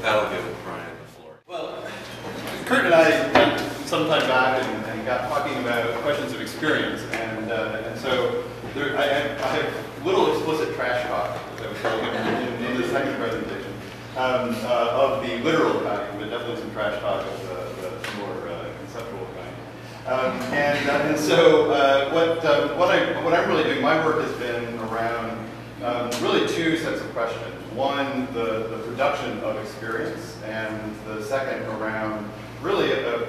that'll give Brian the floor. Well, Curt and I went some time back and got talking about questions of experience, and so I have little explicit trash talk, as I was telling him in the second presentation, of the literal kind, but definitely some trash talk of the more conceptual kind. And so what I'm really doing, my work has been around really two sets of questions. One, the production of experience, and the second around really a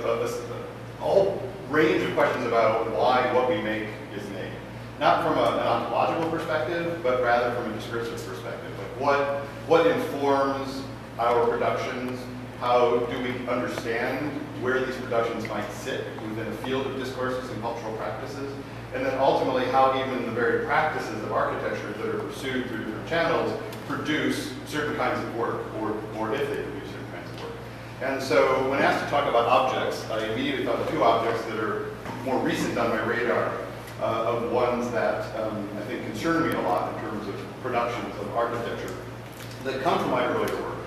whole range of questions about why what we make is made. Not from an ontological perspective, but rather from a discursive perspective. Like what informs our productions? How do we understand where these productions might sit within a field of discourses and cultural practices? And then ultimately how even the very practices of architecture that are pursued through different channels produce certain kinds of work, or if they produce certain kinds of work. And so when asked to talk about objects, I immediately thought of two objects that are more recent on my radar, of ones that I think concern me a lot in terms of productions of architecture that come from my earlier work.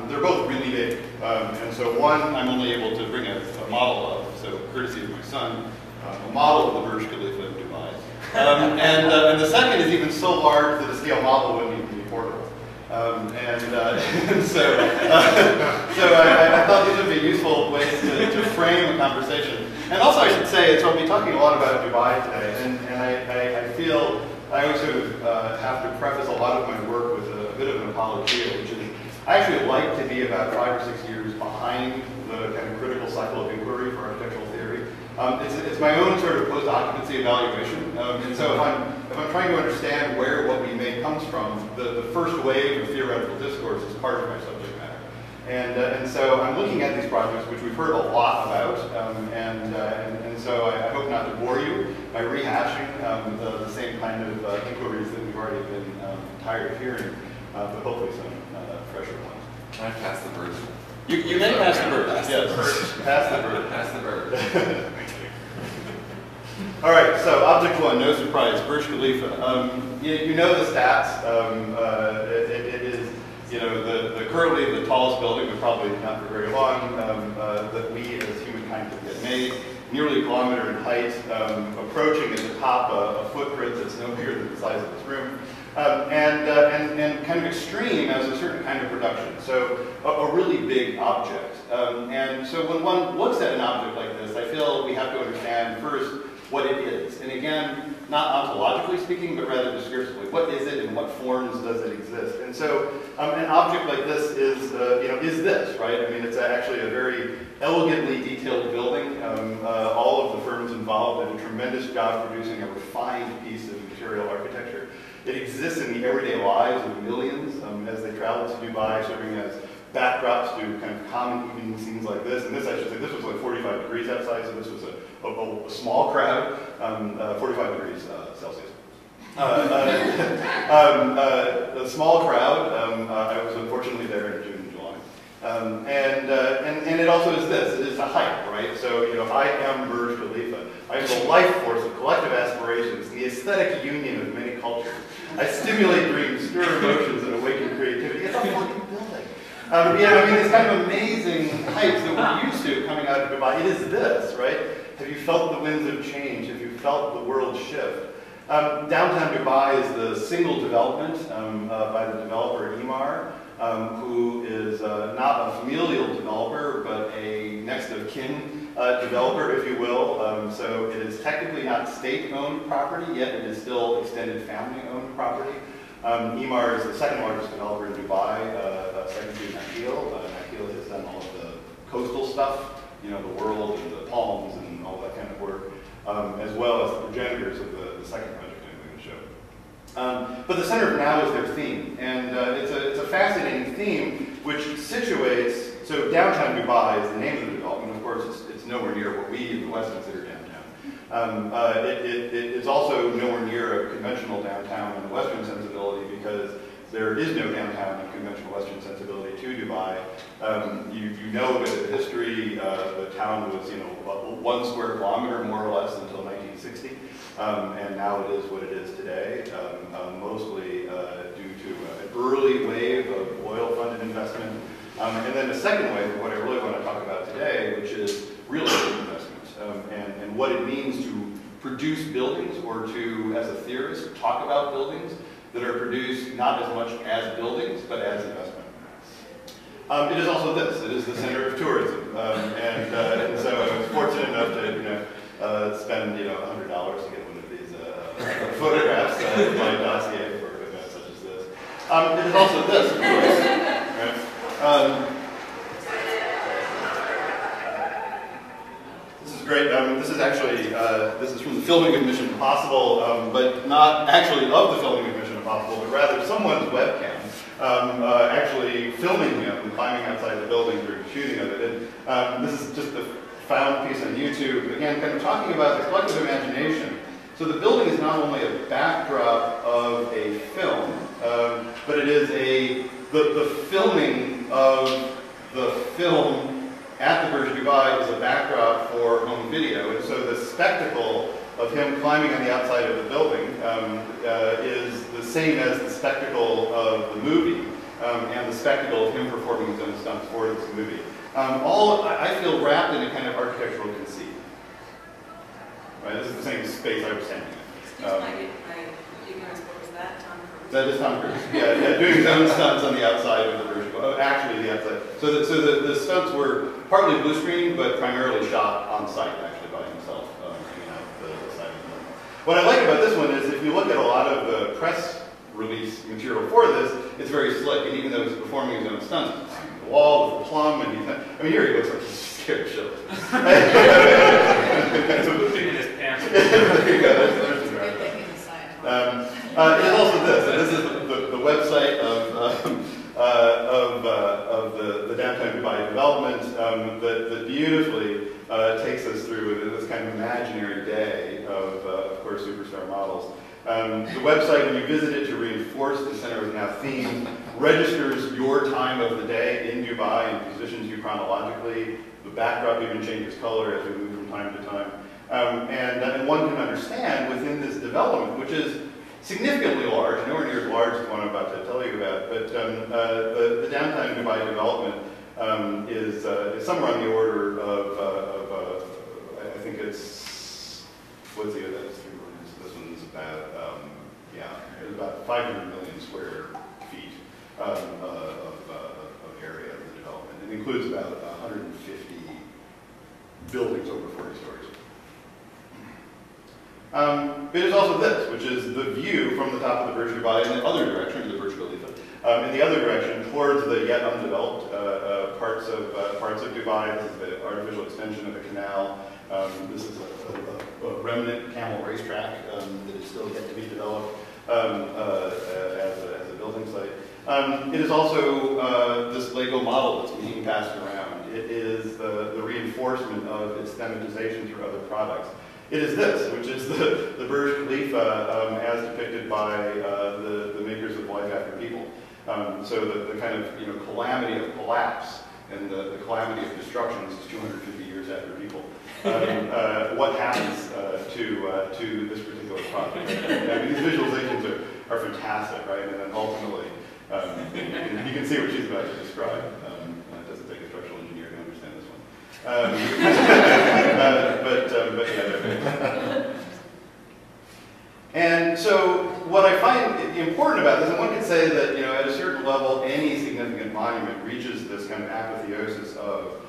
They're both really big, and so one I'm only able to bring a model of, so courtesy of my son, a model of the Burj Khalifa in Dubai. And the second is even so large that a scale model wouldn't even be portable. So I thought these would be useful ways to frame a conversation. And also I should say, so I'll be talking a lot about Dubai today, and I feel I always sort of have to preface a lot of my work with a bit of an apologia, which is I actually like to be about 5 or 6 years behind the kind of critical cycle of inquiry for architectural theory. It's my own sort of post-occupancy evaluation, and so if I'm trying to understand where what we make comes from, the first wave of theoretical discourse is part of my subject matter. And so I'm looking at these projects, which we've heard a lot about, and so I hope not to bore you by rehashing the same kind of inquiries that we've already been tired of hearing, but hopefully some fresher ones. Can I pass the bird? You may pass the bird. Yes, pass the bird. Pass the bird. All right, so object one, no surprise, Burj Khalifa. You know the stats. It is, currently the tallest building, but probably not for very long, that we as humankind have yet made. Nearly a kilometer in height, approaching at the top a footprint that's no bigger than the size of this room. And kind of extreme as a certain kind of production, so a really big object. And so when one looks at an object like this, I feel we have to understand first what it is. And again, not ontologically speaking, but rather discursively. What is it and what forms does it exist? And so an object like this is this, right? I mean, it's actually a very elegantly detailed building. All of the firms involved did a tremendous job producing a refined piece of material architecture. It exists in the everyday lives of millions as they travel to Dubai, serving as backdrops to kind of common evening scenes like this. And this, I should say, this was like 45 degrees outside, so this was a small crowd, 45 degrees Celsius. A small crowd. I was unfortunately there in June and July. And it also is this. It is the hype, right? So, I am Burj Khalifa. I am the life force of collective aspirations, the aesthetic union of many cultures. I stimulate dreams, stir emotions, and awaken creativity. It's a fucking building. These kind of amazing hypes that we're used to coming out of Dubai. It is this, right? Have you felt the winds of change? Have you felt the world shift? Downtown Dubai is the single development by the developer Emaar, who is not a familial developer, but a next of kin developer, if you will. So it is technically not state-owned property, yet it is still extended family-owned property. Emaar is the second largest developer in Dubai, second to Nakheel. Nakheel has done all of the coastal stuff, the world and the palms and all that kind of work, as well as the progenitors of the second project I'm going to show. But the center of now is their theme, and it's a fascinating theme which situates, so downtown Dubai is the name of the development. Of course, it's nowhere near what we in the West consider downtown. It's also nowhere near a conventional downtown in the Western sensibility because there is no downtown in conventional Western sensibility to Dubai. You know a bit of the history. The town was, 1 square kilometer more or less until 1960, and now it is what it is today, mostly due to an early wave of oil-funded investment then a second way, what I really want to talk about today, which is real estate investments, and what it means to produce buildings, or to, as a theorist, talk about buildings that are produced not as much as buildings, but as investment. It is also this. It is the center of tourism, and so I was fortunate enough to spend $100 to get one of these photographs in my dossier for events such as this. It is also this, of course. Right? This is great. This is actually this is from the filming of Mission Impossible, but not actually of the filming of Mission Impossible, but rather someone's webcam. Actually filming him and climbing outside the building during shooting of it. And this is just a found piece on YouTube, again, kind of talking about the collective imagination. So the building is not only a backdrop of a film, but it is the filming of the film at the Burj Dubai is a backdrop for home video. And so the spectacle of him climbing on the outside of the building is the same as the spectacle of the movie and the spectacle of him performing his own stunts for this movie. All, I feel, wrapped in a kind of architectural conceit. Right? This is the same space I was standing in. My ignorance, what was that? Tom Cruise? That is Tom Cruise. Yeah, doing his own stunts on the outside of the Burj Dubai. Actually, the outside. So the stunts were partly blue screen, but primarily shot on site, actually, by himself. What I like about this one is if you look at a lot of the press release material for this, it's very slick, and even though he's performing his own stunts, he's climbing the wall with a plum, and he's not, I mean, here he looks like he's scared shitless. Moving in his pants. There you go. There's the Good thing in the science. it is also this, and this is the website of the Downtime Dubai development that beautifully takes us through this kind of imaginary day of course, superstar models. The website, when you visit it to reinforce the center is now themed, registers your time of the day in Dubai and positions you chronologically. The backdrop even changes color as we move from time to time. And one can understand within this development, which is significantly large, nowhere near as large as the one I'm about to tell you about, but the Downtime Dubai development is somewhere on the order of I think it's, what's the other, that's 3 rooms. This one's about, it's about 500 million square feet of area of the development. It includes about 150 buildings over 40 stories. But it's also this, which is the view from the top of the Burj Dubai in the other direction, the Burj Khalifa, in the other direction towards the yet undeveloped parts of Dubai. This is the artificial extension of the canal. This is a remnant Camel Racetrack that is still yet to be developed as a building site. It is also this Lego model that's being passed around. It is the reinforcement of its thematization through other products. It is this, which is the Burj Khalifa as depicted by the makers of Life After People. So the kind of calamity of collapse and the calamity of destruction. This is 250 years after People. What happens to this particular project? I mean, these visualizations are fantastic, right? And then ultimately, you can see what she's about to describe. It doesn't take a structural engineer to understand this one. But yeah. And so what I find important about this, and one could say that at a certain level, any significant monument reaches this kind of apotheosis of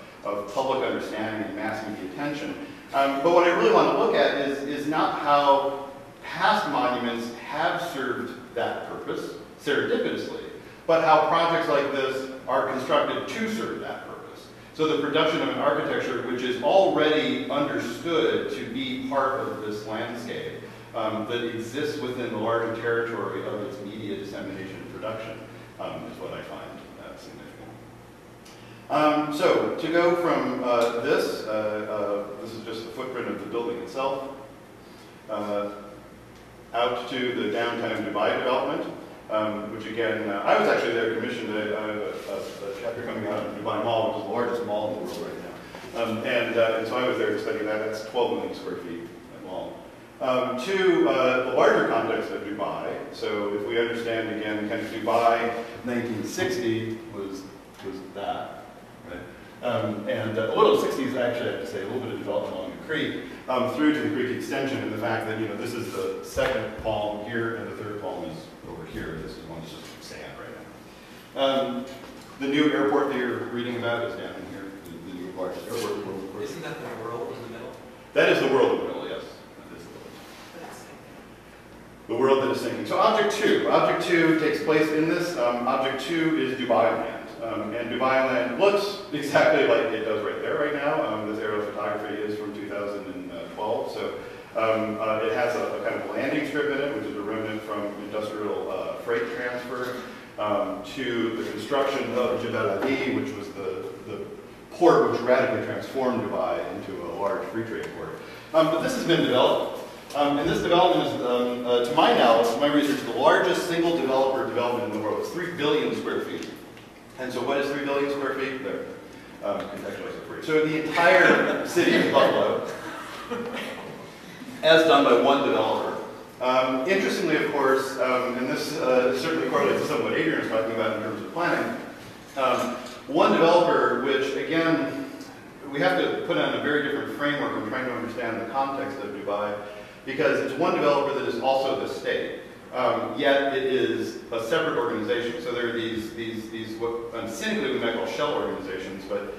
public understanding and mass media attention. But what I really want to look at is not how past monuments have served that purpose, serendipitously, but how projects like this are constructed to serve that purpose. So the production of an architecture which is already understood to be part of this landscape that exists within the larger territory of its media dissemination and production is what I find significant. So to go from this is just the footprint of the building itself, out to the Downtime Dubai development, which again, I was actually there commissioned a chapter coming out of the Dubai Mall, which is the largest mall in the world right now. And so I was there to study that. That's 12 million square feet long. To the larger context of Dubai, so if we understand again, kind of Dubai 1960 was that. right? And a little 60s, actually, I have to say, a little bit of development along the creek, through to the creek extension, and the fact that, this is the second palm here, and the third palm is over here. This is one that's just sand right now. The new airport that you're reading about is down in here, the new largest airport in the world. Isn't that the world in the middle? That is the world in the middle, yes. That is the world that is sinking. So object 2. Object 2 takes place in this. Object 2 is Dubai land. And Dubai land looks exactly like it does right there right now. This aerial photography is from 2012. So it has a kind of landing strip in it, which is a remnant from industrial freight transfer, to the construction of Jebel Ali, which was the port which radically transformed Dubai into a large free trade port. But this has been developed. And this development is, to my knowledge, my research, the largest single developer development in the world. It's 3 billion square feet. And so what is 3 billion square feet? There. Contextualize it for you. So the entire city of Buffalo, as done by one developer. Interestingly, of course, and this certainly correlates to some of what Adrian was talking about in terms of planning, one developer, which again, we have to put on a very different framework when trying to understand the context of Dubai, because it's one developer that is also the state. Yet it is a separate organization. So there are these what cynically we might call shell organizations, but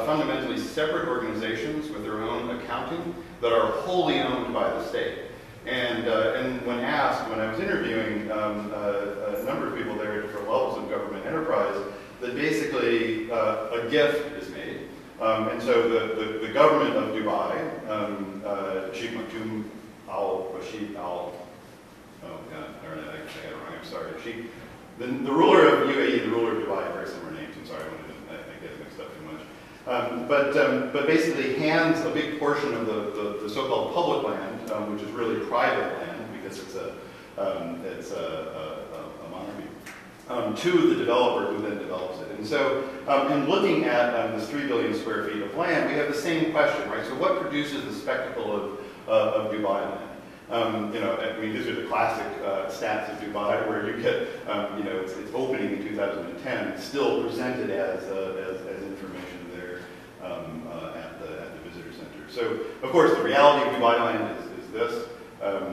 fundamentally separate organizations with their own accounting that are wholly owned by the state. And when asked, when I was interviewing a number of people there at different levels of government enterprise, that basically a gift is made. And so the government of Dubai, Sheikh Maktoum al-Rashid al, oh God, I got it wrong, I'm sorry. The ruler of UAE, the ruler of Dubai, very similar names, I'm sorry, I get mixed up too much. But basically hands a big portion of the so-called public land, which is really private land because it's a monarchy, to the developer who then develops it. And so in looking at this 3 billion square feet of land, we have the same question, right? So what produces the spectacle of Dubai land? I mean, these are the classic stats of Dubai, where you get, it's opening in 2010, it's still presented as information there at the visitor center. So, of course, the reality of Dubai land is this.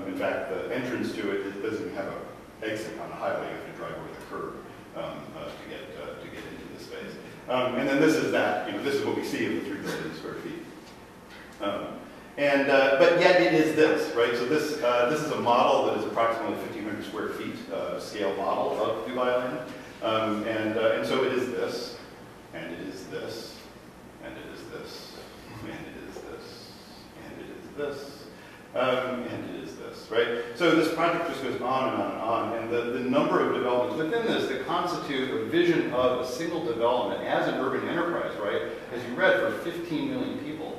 In fact, the entrance to it doesn't even have an exit on the highway. You have to drive over the curb to get into the space. And then this is that. This is what we see of the 3 billion square feet. But yet it is this, right? So this is a model that is approximately 1,500 square feet scale model of Dubai land, and so it is this, and it is this, and it is this, and it is this, and it is this, and it is this, right? So this project just goes on and on and on, and the number of developments within this that constitute a vision of a single development as an urban enterprise, right? As you read, for 15 million people.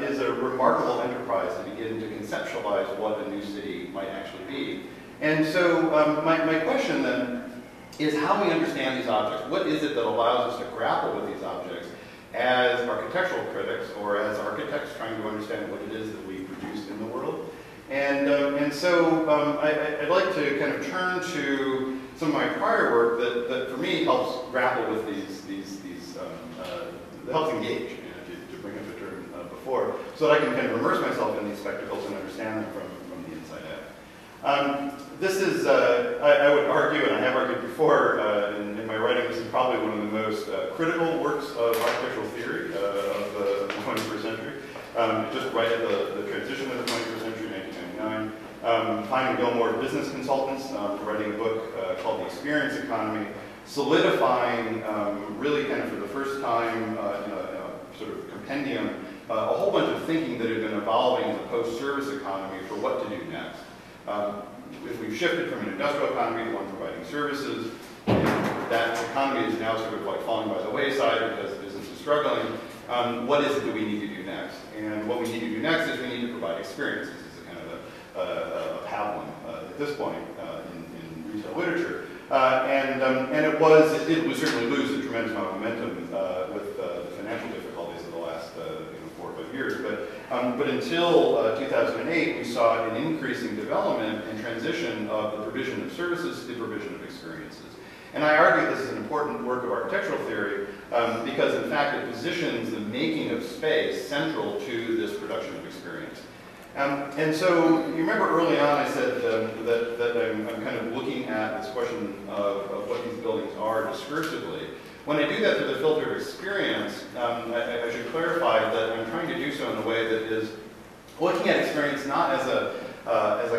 Is a remarkable enterprise to begin to conceptualize what a new city might actually be. And so my question then is how we understand these objects. What is it that allows us to grapple with these objects as architectural critics or as architects trying to understand what it is that we produce in the world? And so I'd like to kind of turn to some of my prior work that for me helps grapple with helps engage. Bring up the term before, so that I can kind of immerse myself in these spectacles and understand them from the inside out. This is, I would argue, and I have argued before in my writing, this is probably one of the most critical works of architectural theory of the 21st century. Just right at the transition of the 21st century, 1999. Finding Gilmore Business Consultants, writing a book called The Experience Economy, solidifying really kind of for the first time sort of compendium, a whole bunch of thinking that had been evolving in the post-service economy for what to do next. If we've shifted from an industrial economy to one providing services, and that economy is now sort of like falling by the wayside because business is struggling, what is it that we need to do next? And what we need to do next is we need to provide experiences. This is kind of a pablum at this point in retail literature. And it would certainly lose a tremendous amount of momentum with the financial difficulties of the last 4 or 5 years. But until 2008, we saw an increasing development and transition of the provision of services to the provision of experiences. And I argue this is an important work of architectural theory because in fact it positions the making of space central to this production of experience. And so you remember early on I said that I'm kind of looking at this question of what these buildings are discursively. When I do that through the filter of experience, I should clarify that I'm trying to do so in a way that is looking at experience not as a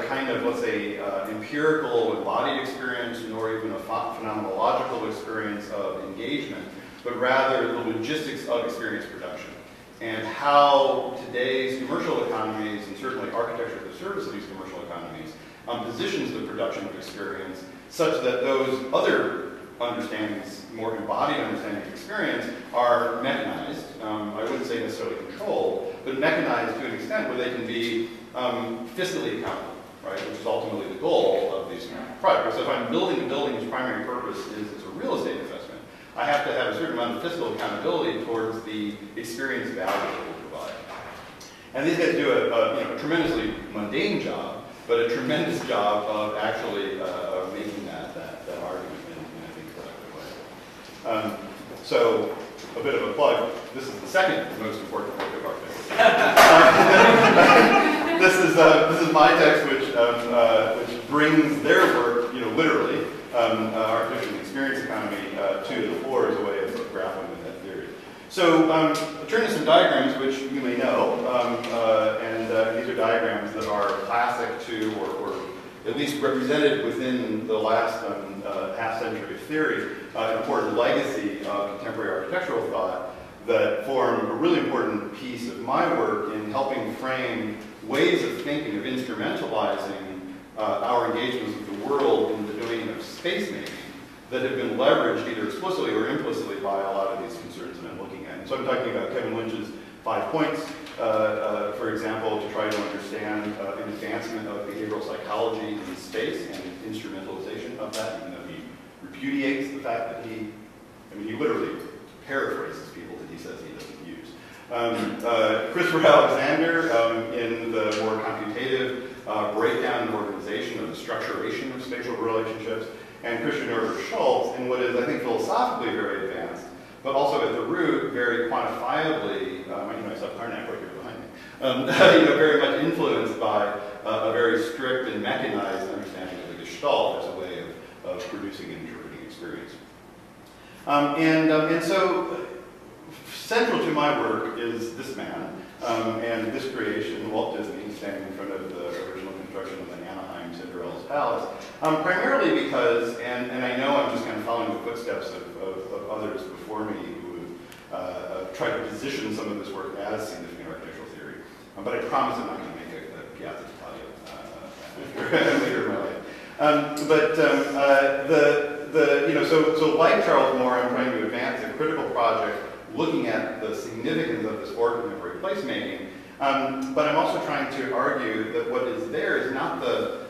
kind of, let's say, empirical embodied experience, nor even a phenomenological experience of engagement, but rather the logistics of experience production, and how today's commercial economies, and certainly architecture at the service of these commercial economies, positions the production of experience such that those other understandings, more embodied understandings of experience, are mechanized. I wouldn't say necessarily controlled, but mechanized to an extent where they can be fiscally accountable, right? Which is ultimately the goal of these projects. So if I'm building a building whose primary purpose is a real estate investment, I have to have a certain amount of fiscal accountability towards the experience value that it will provide. And these guys do a tremendously mundane job, but a tremendous job of actually making that argument in I think a productive way. So a bit of a plug. This is the second most important work of architecture. This is my text, which brings their work, literally, architecture and experience economy to the floor as a way of grappling with that theory. So I turn to some diagrams which you may know, and these are diagrams that are classic to, or at least represented within the last half century of theory, an important legacy of contemporary architectural thought that form a really important piece of my work in helping frame ways of thinking, of instrumentalizing our engagements with the world in the domain of space making that have been leveraged either explicitly or implicitly by a lot of these concerns that I'm looking at. And so I'm talking about Kevin Lynch's 5 points, for example, to try to understand an advancement of behavioral psychology in space and instrumentalization of that, even though he repudiates the fact that he literally paraphrases people that he says he doesn't use. Christopher Alexander in the more computative breakdown and organization of the structuration of spatial relationships, and Christian Norbert Schultz in what is, I think, philosophically very advanced, but also at the root very quantifiably, I saw Karnak right here behind me, very much influenced by a very strict and mechanized understanding of the Gestalt as a way of producing and interpreting experience. And so central to my work is this man and this creation, Walt Disney, standing in front of the original construction of the Anaheim Cinderella's Palace, primarily because, and I know I'm just kind of following the footsteps of others before me who have tried to position some of this work as significant architectural theory, but I promise I'm not going to make a piazza later in my life. So like Charles Moore, I'm trying to advance a critical project looking at the significance of this for contemporary placemaking, but I'm also trying to argue that what is there is not the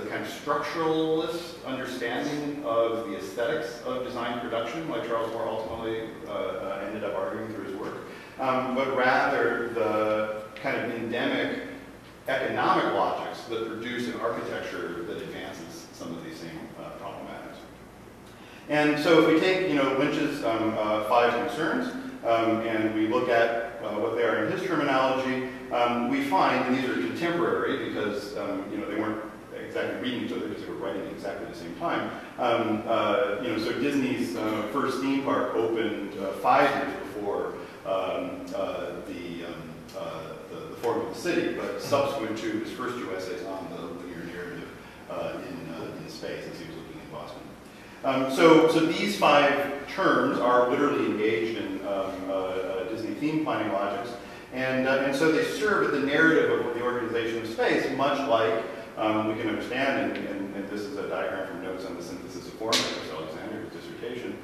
kind of structuralist understanding of the aesthetics of design production, like Charles Moore ultimately ended up arguing through his work, but rather the kind of endemic economic logics that produce an architecture that advances some of these same problematics. And so if we take Lynch's 5 concerns and we look at what they are in his terminology, we find, and these are contemporary because they weren't exactly reading each other because they were writing at exactly the same time. So Disney's first theme park opened 5 years before the Form of the City, but subsequent to his first 2 essays on the linear narrative in space as he was looking in Boston. So these 5 terms are literally engaged in Disney theme planning logics, and so they serve the narrative of the organization of space, much like we can understand, and this is a diagram from Notes on the Synthesis of Form, Chris Alexander's dissertation,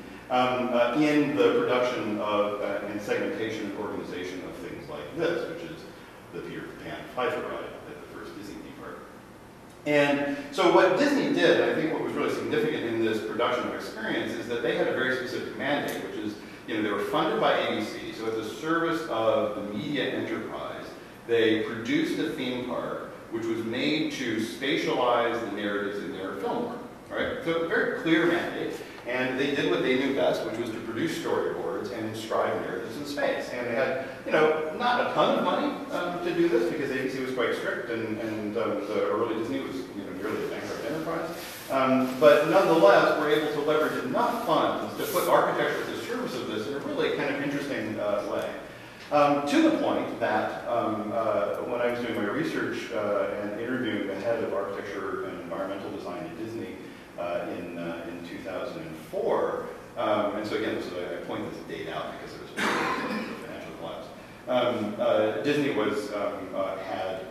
in the production of and segmentation and organization of things like this, which is the Peter Pan Pfeiffer ride at the first Disney theme park. And so what Disney did, and I think what was really significant in this production of experience, is that they had a very specific mandate, which is, they were funded by ABC, so at the service of the media enterprise, they produced a theme park which was made to spatialize the narratives in their film work. right? So a very clear mandate, and they did what they knew best, which was to produce storyboards and inscribe narratives in space. And they had, you know, not a ton of money to do this because ABC was quite strict, and the early Disney was, you know, nearly a bankrupt enterprise. But nonetheless, we're able to leverage enough funds to put architecture at the service of this in a really kind of interesting way. To the point that when I was doing my research and interviewing the head of architecture and environmental design at Disney in 2004, and so again, I point this date out because it was the financial collapse. Disney had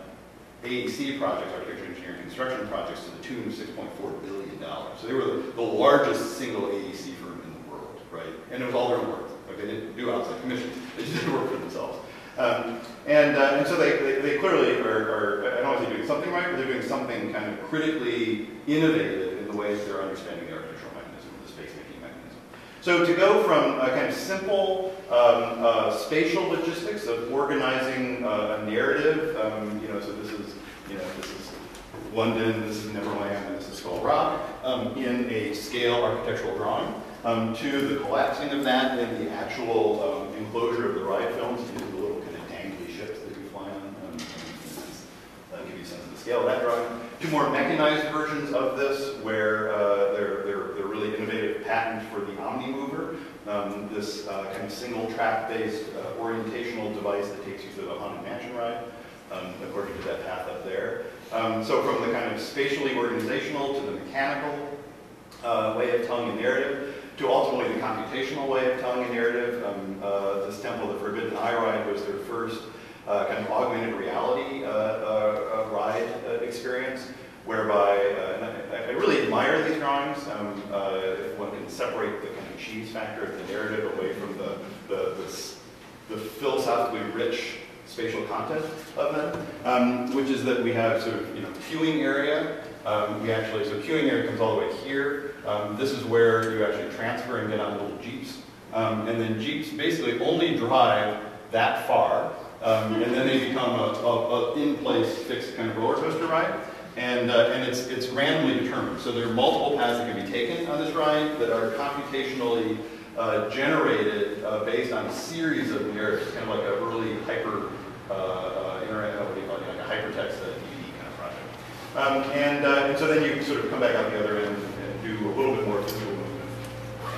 AEC projects, architecture, engineering, construction projects, to the tune of $6.4 billion. So they were the largest single AEC firm in the world, right? And it was all their own work. Like, they didn't do outside commissions. They just did work for themselves. And so they clearly are, I don't want to say doing something right, but they're doing something kind of critically innovative in the ways they're understanding the architectural mechanism, the space-making mechanism. So to go from a kind of simple spatial logistics of organizing a narrative, you know, so this is London, this is Neverland, and this is Skull Rock, in a scale architectural drawing, to the collapsing of that in the actual enclosure of the ride films, into the little kind of dangly ships that you fly on. That'll give you a sense of the scale of that drawing. Two more mechanized versions of this, where they're really innovative patent for the Omni-Mover, this kind of single track-based orientational device that takes you through the Haunted Mansion ride, according to that path up there. So from the kind of spatially organizational to the mechanical way of telling a narrative, to ultimately the computational way of telling a narrative. This Temple of the Forbidden Eye ride was their first kind of augmented reality ride experience, whereby, and I really admire these drawings. If one can separate the kind of cheese factor of the narrative away from the philosophically rich spatial content of them, which is that we have sort of, you know, queuing area. So queuing area comes all the way here. This is where you actually transfer and get on little jeeps. And then jeeps basically only drive that far, and then they become a in-place fixed kind of roller coaster ride. And it's randomly determined. So there are multiple paths that can be taken on this ride that are computationally generated based on a series of narratives, kind of like an early hyper what do you call it, like a hypertext DVD kind of project. And so then you sort of come back out the other end and do a little bit more physical movement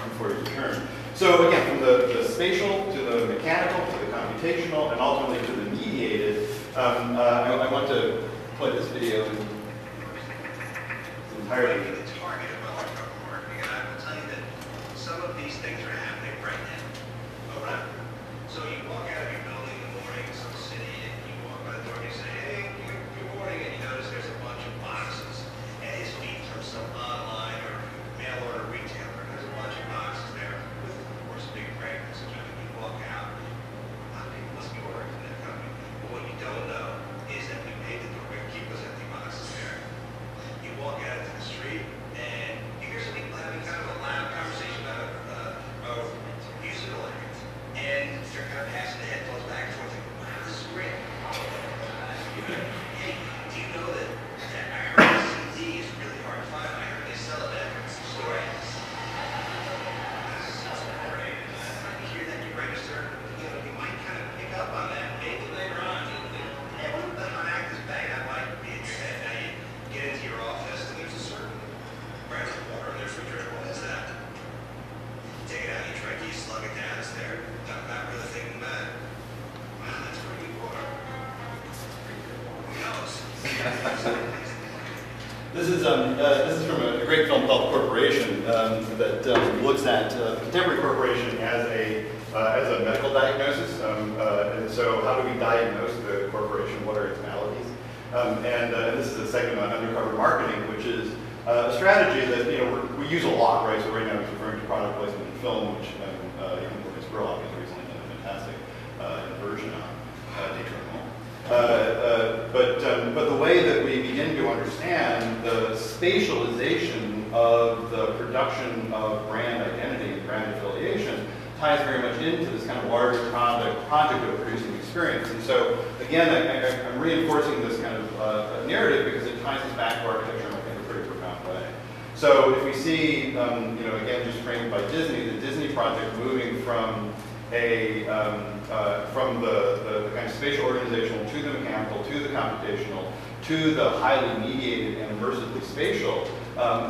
before you return. So again, from the spatial to the mechanical to the computational and ultimately to the mediated, I want to play this video entirely. The target of electronic marketing, and I will tell you that some of these things are happening right now around. So you walk out of your building in the morning in some city, and you walk by the door and you say, "Hey, good morning," and you notice there's a bunch of boxes at his feet from some online or mail order retailer. There's a bunch of boxes there with, of course, big brand message. And you walk out, people must be ordering from that company. But what you don't know is that we made the door, we keep those empty boxes there. You walk out into the street, and you hear some people having kind of a loud conversation about musical act, and they're kind of passing the headphones back and forth, like, "Wow, this is great." Hey, do you know that I heard the CD is really hard to find? I heard they sell it at stores. That's great. You hear that, you register, you might kind of pick up on that. Maybe later on, you'll think, "Hey, what if that act is bad?" That might be in your head. Now you get into your office, and there's a certain brand of water in the refrigerator. What is that? You take it out, you drink it, you slug it down, it's there. Not really thinking about it. Wow, that's pretty good water. Who knows? This is from a great film called Corporation that looks at the contemporary corporation as a medical diagnosis. And so, how do we diagnose the corporation? What are its maladies? And this is a segment on undercover marketing, which is a strategy that we use a lot, right? So right now, it's referring to product placement in film, which even Lucas Burlock has recently done a fantastic version on but the way that we begin to understand the spatialization of the production of brand identity and brand affiliation ties very much into this kind of larger project of producing experience. And so, again, I'm reinforcing this kind of narrative because it ties us back to architecture in a pretty profound way. So if we see, again, just framed by Disney, the Disney project moving from a from the kind of spatial organizational to the mechanical to the computational to the highly mediated and immersively spatial,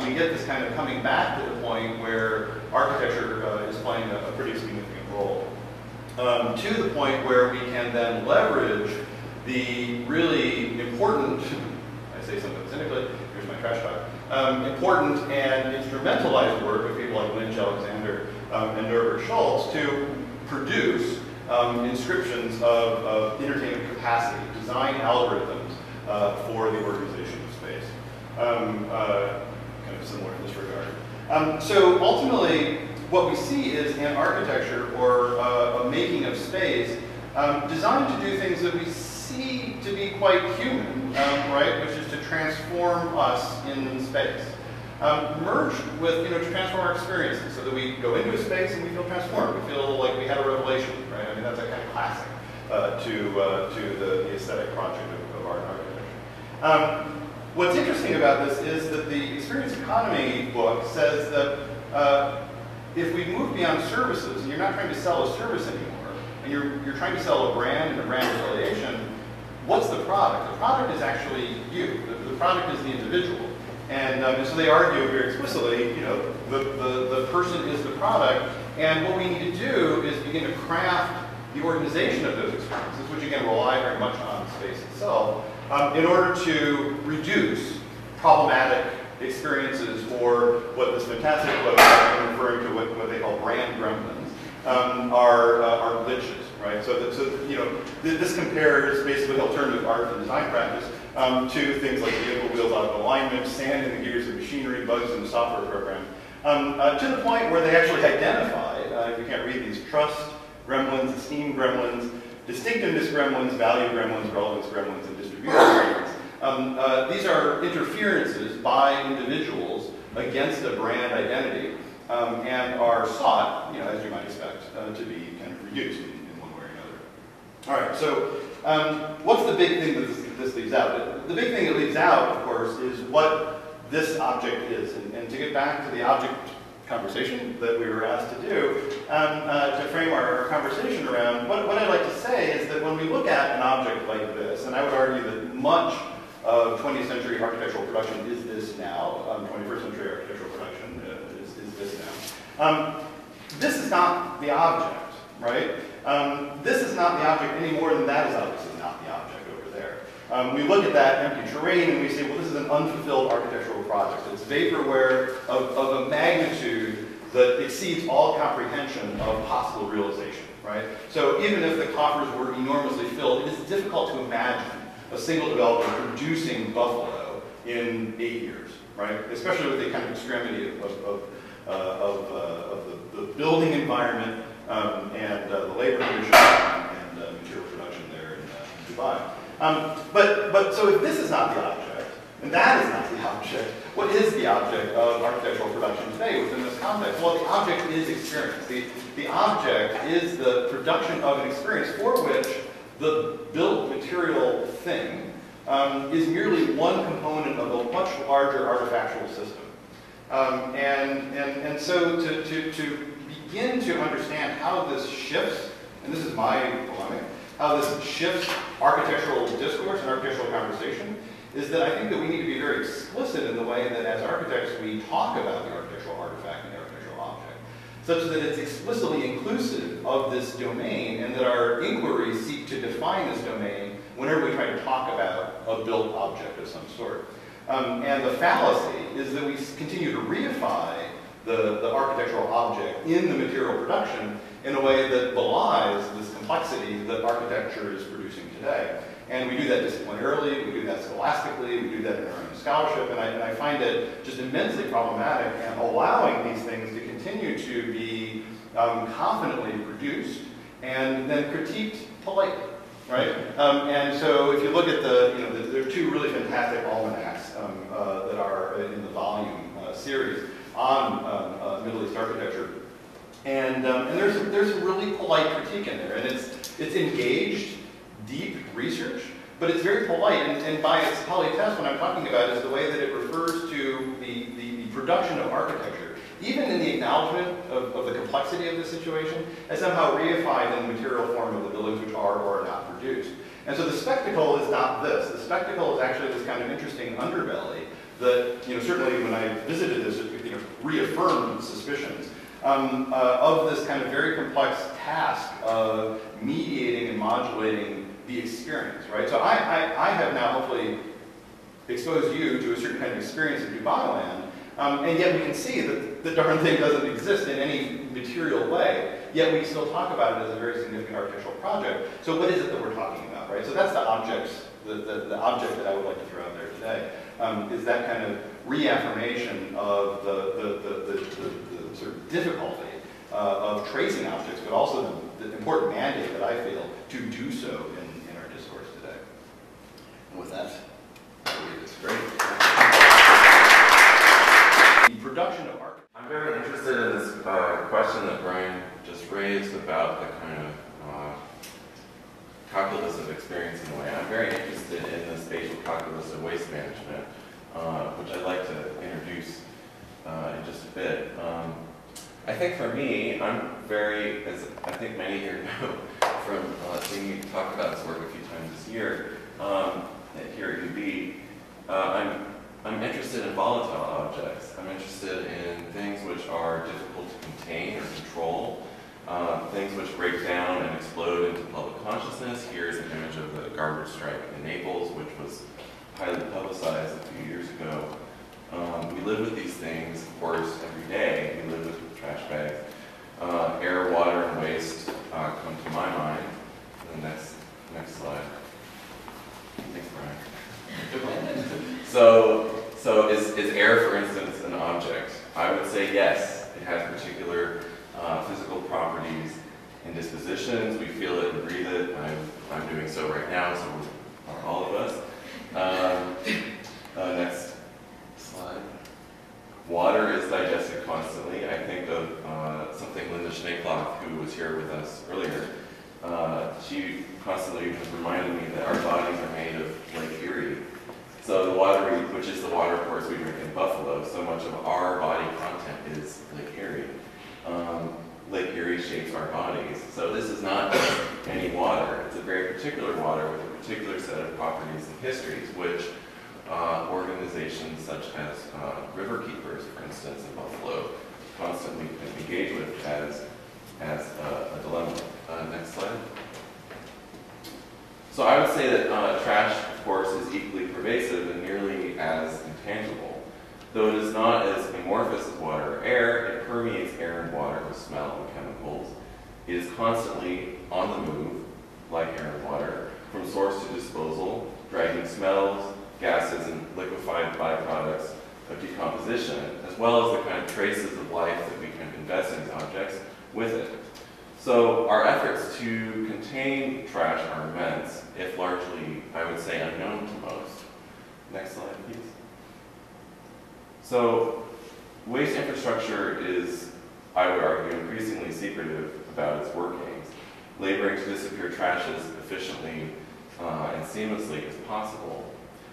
we get this kind of coming back to the point where architecture is playing a pretty significant role. To the point where we can then leverage the really important, I say something cynically, here's my trash talk, important and instrumentalized work of people like Lynch, Alexander, and Norbert Schultz to produce inscriptions of entertainment capacity, design algorithms for the organization of space. Kind of similar in this regard. So ultimately, what we see is an architecture or a making of space designed to do things that we see to be quite human, right? Which is to transform us in space. Merged with, to transform our experiences so that we go into a space and we feel transformed. We feel like we had a revelation, right? I mean, that's a kind of classic to the aesthetic project of art and architecture. What's interesting about this is that the Experience Economy book says that if we move beyond services, and you're not trying to sell a service anymore, and you're trying to sell a brand and a brand affiliation, what's the product? The product is actually you. The product is the individual. And so they argue very explicitly, the person is the product, and what we need to do is begin to craft the organization of those experiences, which again rely very much on space itself, in order to reduce problematic experiences, or what this fantastic quote, I'm referring to what they call brand gremlins, are glitches, right? So this compares basically alternative art and design practice to things like vehicle wheels out of alignment, sand in the gears of machinery, bugs in the software program, to the point where they actually identify, if you can't read these, trust gremlins, esteem gremlins, distinctiveness gremlins, value gremlins, relevance gremlins, and distribution gremlins. These are interferences by individuals against a brand identity, and are sought, as you might expect, to be kind of reduced in one way or another. All right, so what's the big thing that this leaves out? The big thing it leaves out, of course, is what this object is. And to get back to the object conversation that we were asked to do, to frame our conversation around, what I'd like to say is that when we look at an object like this, and I would argue that much of 20th century architectural production is this now, 21st century architectural production is this now. This is not the object, right? This is not the object any more than that is obviously not the object over there. We look at that empty terrain and we say, well, this is an unfulfilled architectural project. It's vaporware of a magnitude that exceeds all comprehension of possible realization, right? So even if the coffers were enormously filled, it is difficult to imagine a single developer producing Buffalo in 8 years, right? Especially with the kind of extremity of the building environment and the labor conditions and material production there in Dubai. But so if this is not the object, and that is not the object, what is the object of architectural production today within this context? Well, the object is experience. The object is the production of an experience for which the built material thing is merely one component of a much larger artifactual system. And so to begin to understand how this shifts, and this is my polemic, how this shifts architectural discourse and architectural conversation, is that I think that we need to be very explicit in the way that as architects we talk about the architectural artifact and the architectural object, such that it's explicitly inclusive of this domain and that our inquiries seek to define this domain whenever we try to talk about a built object of some sort. And the fallacy is that we continue to reify the architectural object in the material production in a way that belies this complexity that architecture is producing today. And we do that disciplinarily, we do that scholastically, we do that in our own scholarship, and I find it just immensely problematic and allowing these things to continue to be confidently produced and then critiqued politely, right? And so if you look at there are two really fantastic almanacs that are in the volume series on Middle East architecture. And there's some really polite critique in there, and it's engaged, deep research, but it's very polite, and by its politesse, what I'm talking about is the way that it refers to the production of architecture, even in the acknowledgement of the complexity of the situation, has somehow reified in the material form of the buildings which are or are not produced. And so the spectacle is not this. The spectacle is actually this kind of interesting underbelly that, certainly when I visited this, it reaffirmed suspicions of this kind of very complex task of mediating and modulating the experience, right? So I have now hopefully exposed you to a certain kind of experience of Dubai land, and yet we can see that the darn thing doesn't exist in any material way, yet we still talk about it as a very significant architectural project. So what is it that we're talking about, right? So that's the objects, the object that I would like to throw out there today, is that kind of reaffirmation of the sort of difficulty of tracing objects, but also the important mandate that I feel to do so in our discourse today. And with that, I believe it's great. The production of art. I'm very interested in this question that Brian just raised about the kind of calculus of experience in a way. I'm very interested in the spatial calculus of waste management, which I'd like to introduce in just a bit. I think for me, I'm very, as I think many here know from seeing me talk about this work a few times this year, here at UB, I'm interested in volatile objects. I'm interested in things which are difficult to contain or control, things which break down and explode into public consciousness. Here's an image of the garbage strike in Naples, which was highly publicized a few years ago. We live with these things, of course, every day. We live with trash bags. Air, water, and waste come to my mind. The next slide. Thanks, Brian. So is air, for instance, an object? I would say yes. It has particular physical properties and dispositions. We feel it and breathe it. I'm doing so right now, so are all of us. Next slide. Water is digested constantly. I think of something Linda Schneekloth, who was here with us earlier. She constantly has reminded me that our bodies are made of Lake Erie. So the water, which is the water, of course, we drink in Buffalo, so much of our body content is Lake Erie. Lake Erie shapes our bodies. So this is not just any water. It's a very particular water with a particular set of properties and histories, which organizations such as River Keepers, for instance, in Buffalo, constantly engage with as a dilemma. Next slide. So I would say that trash, of course, is equally pervasive and nearly as intangible. Though it is not as amorphous as water or air, it permeates air and water with smell and chemicals. It is constantly on the move, like air and water, from source to disposal, dragging smells, gases, and liquefied byproducts of decomposition, as well as the kind of traces of life that we can invest in these objects with it. So our efforts to contain trash are immense, if largely, I would say, unknown to most. Next slide, please. So waste infrastructure is, I would argue, increasingly secretive about its workings, laboring to disappear trash as efficiently and seamlessly as possible.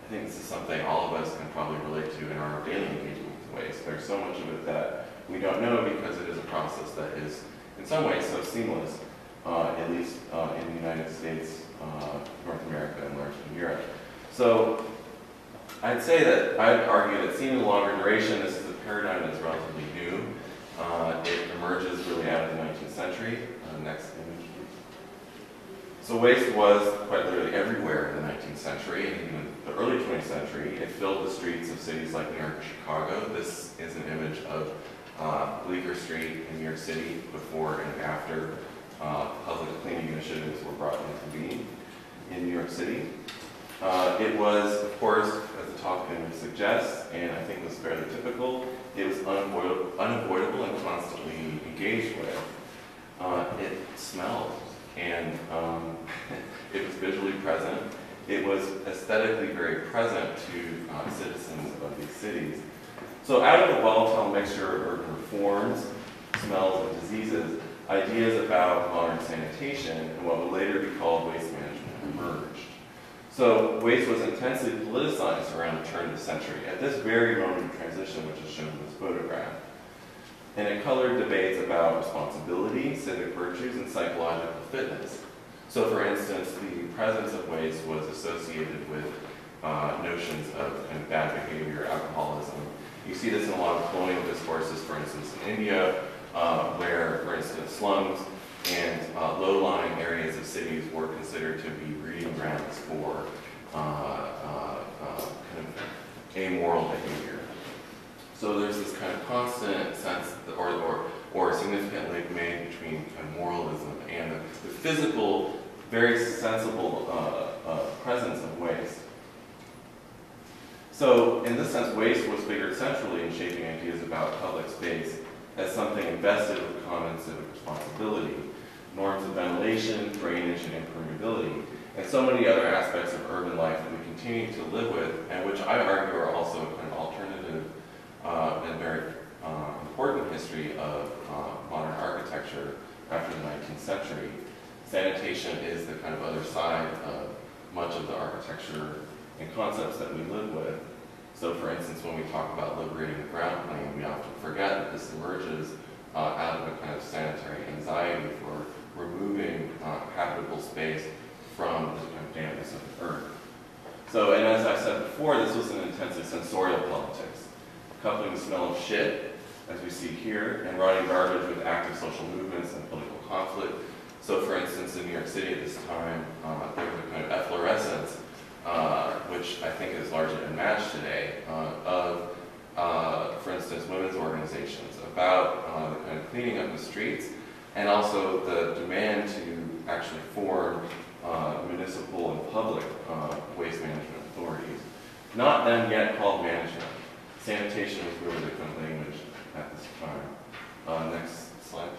I think this is something all of us can probably relate to in our daily engagement with waste. There's so much of it that we don't know because it is a process that is in some ways so seamless, at least in the United States, North America, and largely Europe. So I'd say that I'd argue that seen in the longer duration, this is a paradigm that's relatively new. It emerges really out of the 19th century. Next image, please. So waste was quite literally everywhere in the 19th century, and even in the early 20th century. It filled the streets of cities like New York or Chicago. This is an image of Bleecker Street in New York City before and after public cleaning initiatives were brought into being in New York City. It was, of course, as the talk image suggests, and I think was fairly typical, it was unavoidable and constantly engaged with. It smelled, and it was visually present. It was aesthetically very present to citizens of these cities. So out of the volatile mixture of urban reforms, smells, and diseases, ideas about modern sanitation and what would later be called waste management emerged. So waste was intensely politicized around the turn of the century, at this very moment of transition, which is shown in this photograph. And it colored debates about responsibility, civic virtues, and psychological fitness. So for instance, the presence of waste was associated with notions of kind of bad behavior, alcoholism. You see this in a lot of colonial discourses, for instance, in India, where, for instance, slums and low-lying areas of cities were considered to be breeding grounds for kind of amoral behavior. So there's this kind of constant sense, or significant link made between kind of moralism and the physical, very sensible presence of waste. So in this sense, waste was figured centrally in shaping ideas about public space as something invested with common civic responsibility, norms of ventilation, drainage, and impermeability, and so many other aspects of urban life that we continue to live with, and which I argue are also kind of alternative and very important history of modern architecture after the 19th century. Sanitation is the kind of other side of much of the architecture and concepts that we live with. So for instance, when we talk about liberating the ground plane, we often forget that this emerges out of a kind of sanitary anxiety for removing habitable space from the kind of dampness of the earth. So, and as I said before, this was an intensely sensorial politics, coupling the smell of shit, as we see here, and rotting garbage with active social movements and political conflict. So for instance, in New York City at this time, there was a kind of efflorescence, which I think is largely unmatched today, of, for instance, women's organizations about the kind of cleaning up the streets, and also the demand to actually form municipal and public waste management authorities. Not then yet called management. Sanitation was really the kind of language at this time. Next slide, please.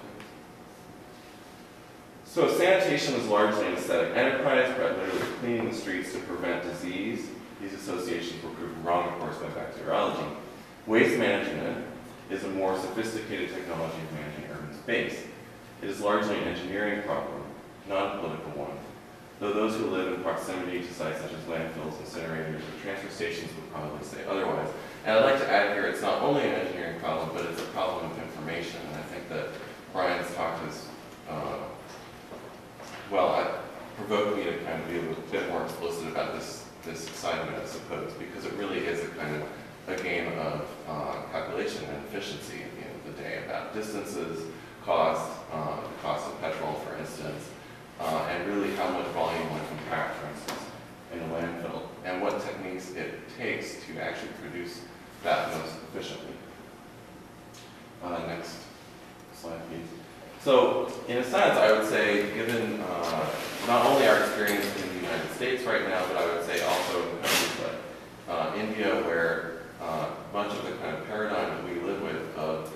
So sanitation was largely an aesthetic enterprise, but literally cleaning the streets to prevent disease. These associations were proven wrong, of course, by bacteriology. Waste management is a more sophisticated technology of managing urban space. It is largely an engineering problem, not a political one, though those who live in proximity to sites such as landfills, incinerators, or transfer stations would probably say otherwise. And I'd like to add here, it's not only an engineering problem, but it's a problem of information. And I think that Brian's talk has, provoked me to kind of be a bit more explicit about this side of it, I suppose, because it really is a kind of a game of calculation and efficiency at the end of the day about distances, cost, the cost of petrol, for instance, and really how much volume one can pack, for instance, in a landfill, and what techniques it takes to actually produce that most efficiently. Next slide, please. So, in a sense, I would say, given not only our experience in the United States right now, but I would say also in countries like India, where much of the kind of paradigm that we live with of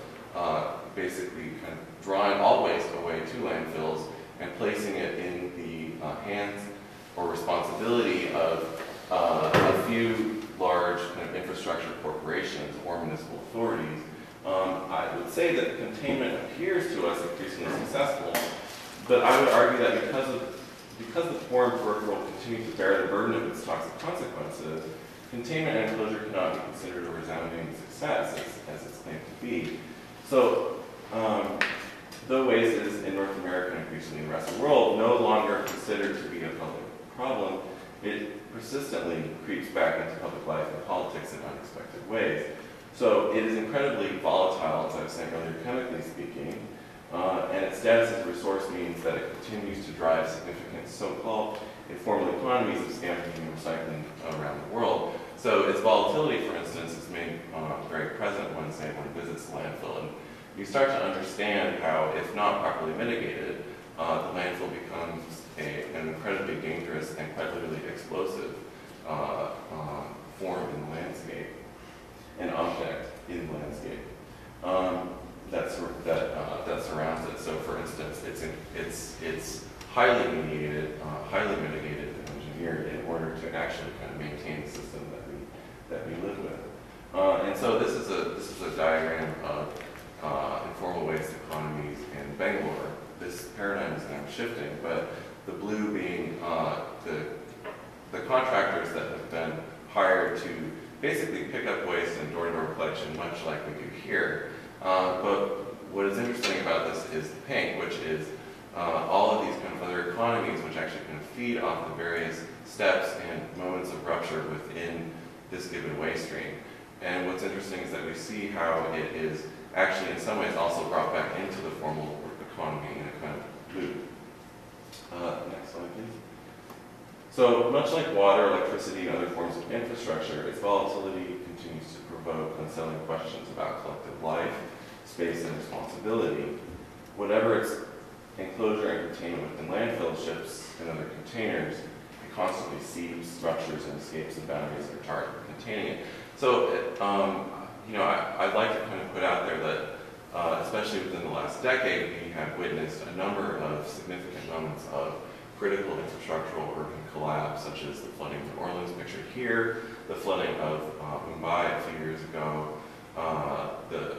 basically kind of drawing all waste away to landfills and placing it in the hands or responsibility of a few large kind of infrastructure corporations or municipal authorities. I would say that containment appears to us increasingly successful, but I would argue that because the foreign peripheral continues to bear the burden of its toxic consequences, containment and closure cannot be considered a resounding success as it's claimed to be. So, though waste is in North America and increasingly in the rest of the world no longer considered to be a public problem, it persistently creeps back into public life and politics in unexpected ways. So it is incredibly volatile, as I was saying earlier, chemically speaking, and its status as a resource means that it continues to drive significant so-called informal economies of scamping and recycling around the world. So its volatility, for instance, is made very present when, say, one visits the landfill. And you start to understand how, if not properly mitigated, the landfill becomes an incredibly dangerous and quite literally explosive form in the landscape, an object in the landscape that surrounds it. So, for instance, it's highly mediated, highly mitigated and engineered in order to actually kind of maintain the system that we live with. And so this is a diagram of informal waste economies in Bangalore. This paradigm is now shifting, but the blue being the the contractors that have been hired to basically pick up waste and door-to-door collection, much like we do here. But what is interesting about this is the paint, which is all of these kind of other economies which actually kind of feed off the various steps and moments of rupture within this given waste stream. And what's interesting is that we see how it is actually in some ways also brought back into the formal economy in a kind of loop. Next slide, please. So much like water, electricity, and other forms of infrastructure, its volatility continues to provoke unsettling questions about collective life, space, and responsibility. Whatever its enclosure and containment within landfill, ships, and other containers, it constantly seeps, ruptures, and escapes the boundaries that are targeted containing it. So, you know, I'd like to kind of put out there that, especially within the last decade, we have witnessed a number of significant moments of critical infrastructural urban collapse, such as the flooding of New Orleans pictured here, the flooding of Mumbai a few years ago, the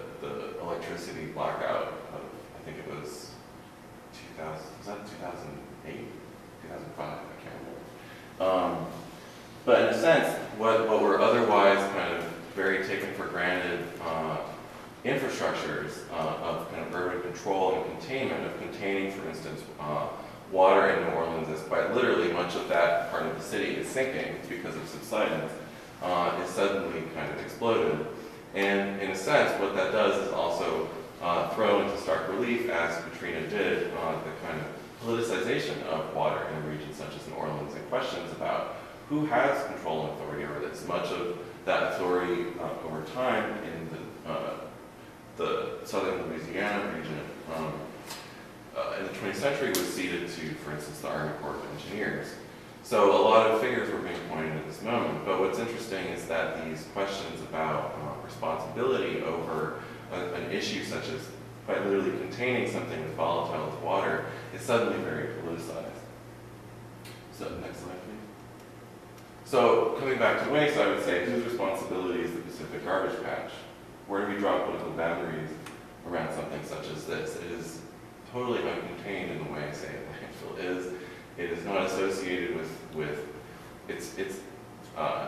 electricity blackout of, I think it was 2000, was that 2008, 2005, I can't remember. But in a sense, what were otherwise kind of very taken for granted infrastructures of kind of urban control and containment, of containing, for instance, water in New Orleans, is quite literally much of that part of the city is sinking because of subsidence, is suddenly kind of exploded. And in a sense, what that does is also throw into stark relief, as Katrina did, the kind of politicization of water in a region such as New Orleans, and questions about who has control and authority over this. Much of that authority over time in the southern Louisiana region in the 20th century was ceded to, for instance, the Army Corps of Engineers. So a lot of fingers were being pointed at this moment, but what's interesting is that these questions about responsibility over an issue such as quite literally containing something as volatile as water is suddenly very politicized. So next slide, please. So coming back to waste, I would say whose responsibility is the Pacific garbage patch? Where do we draw political boundaries around something such as this? It is totally uncontained in the way, say, a landfill is. It is not associated with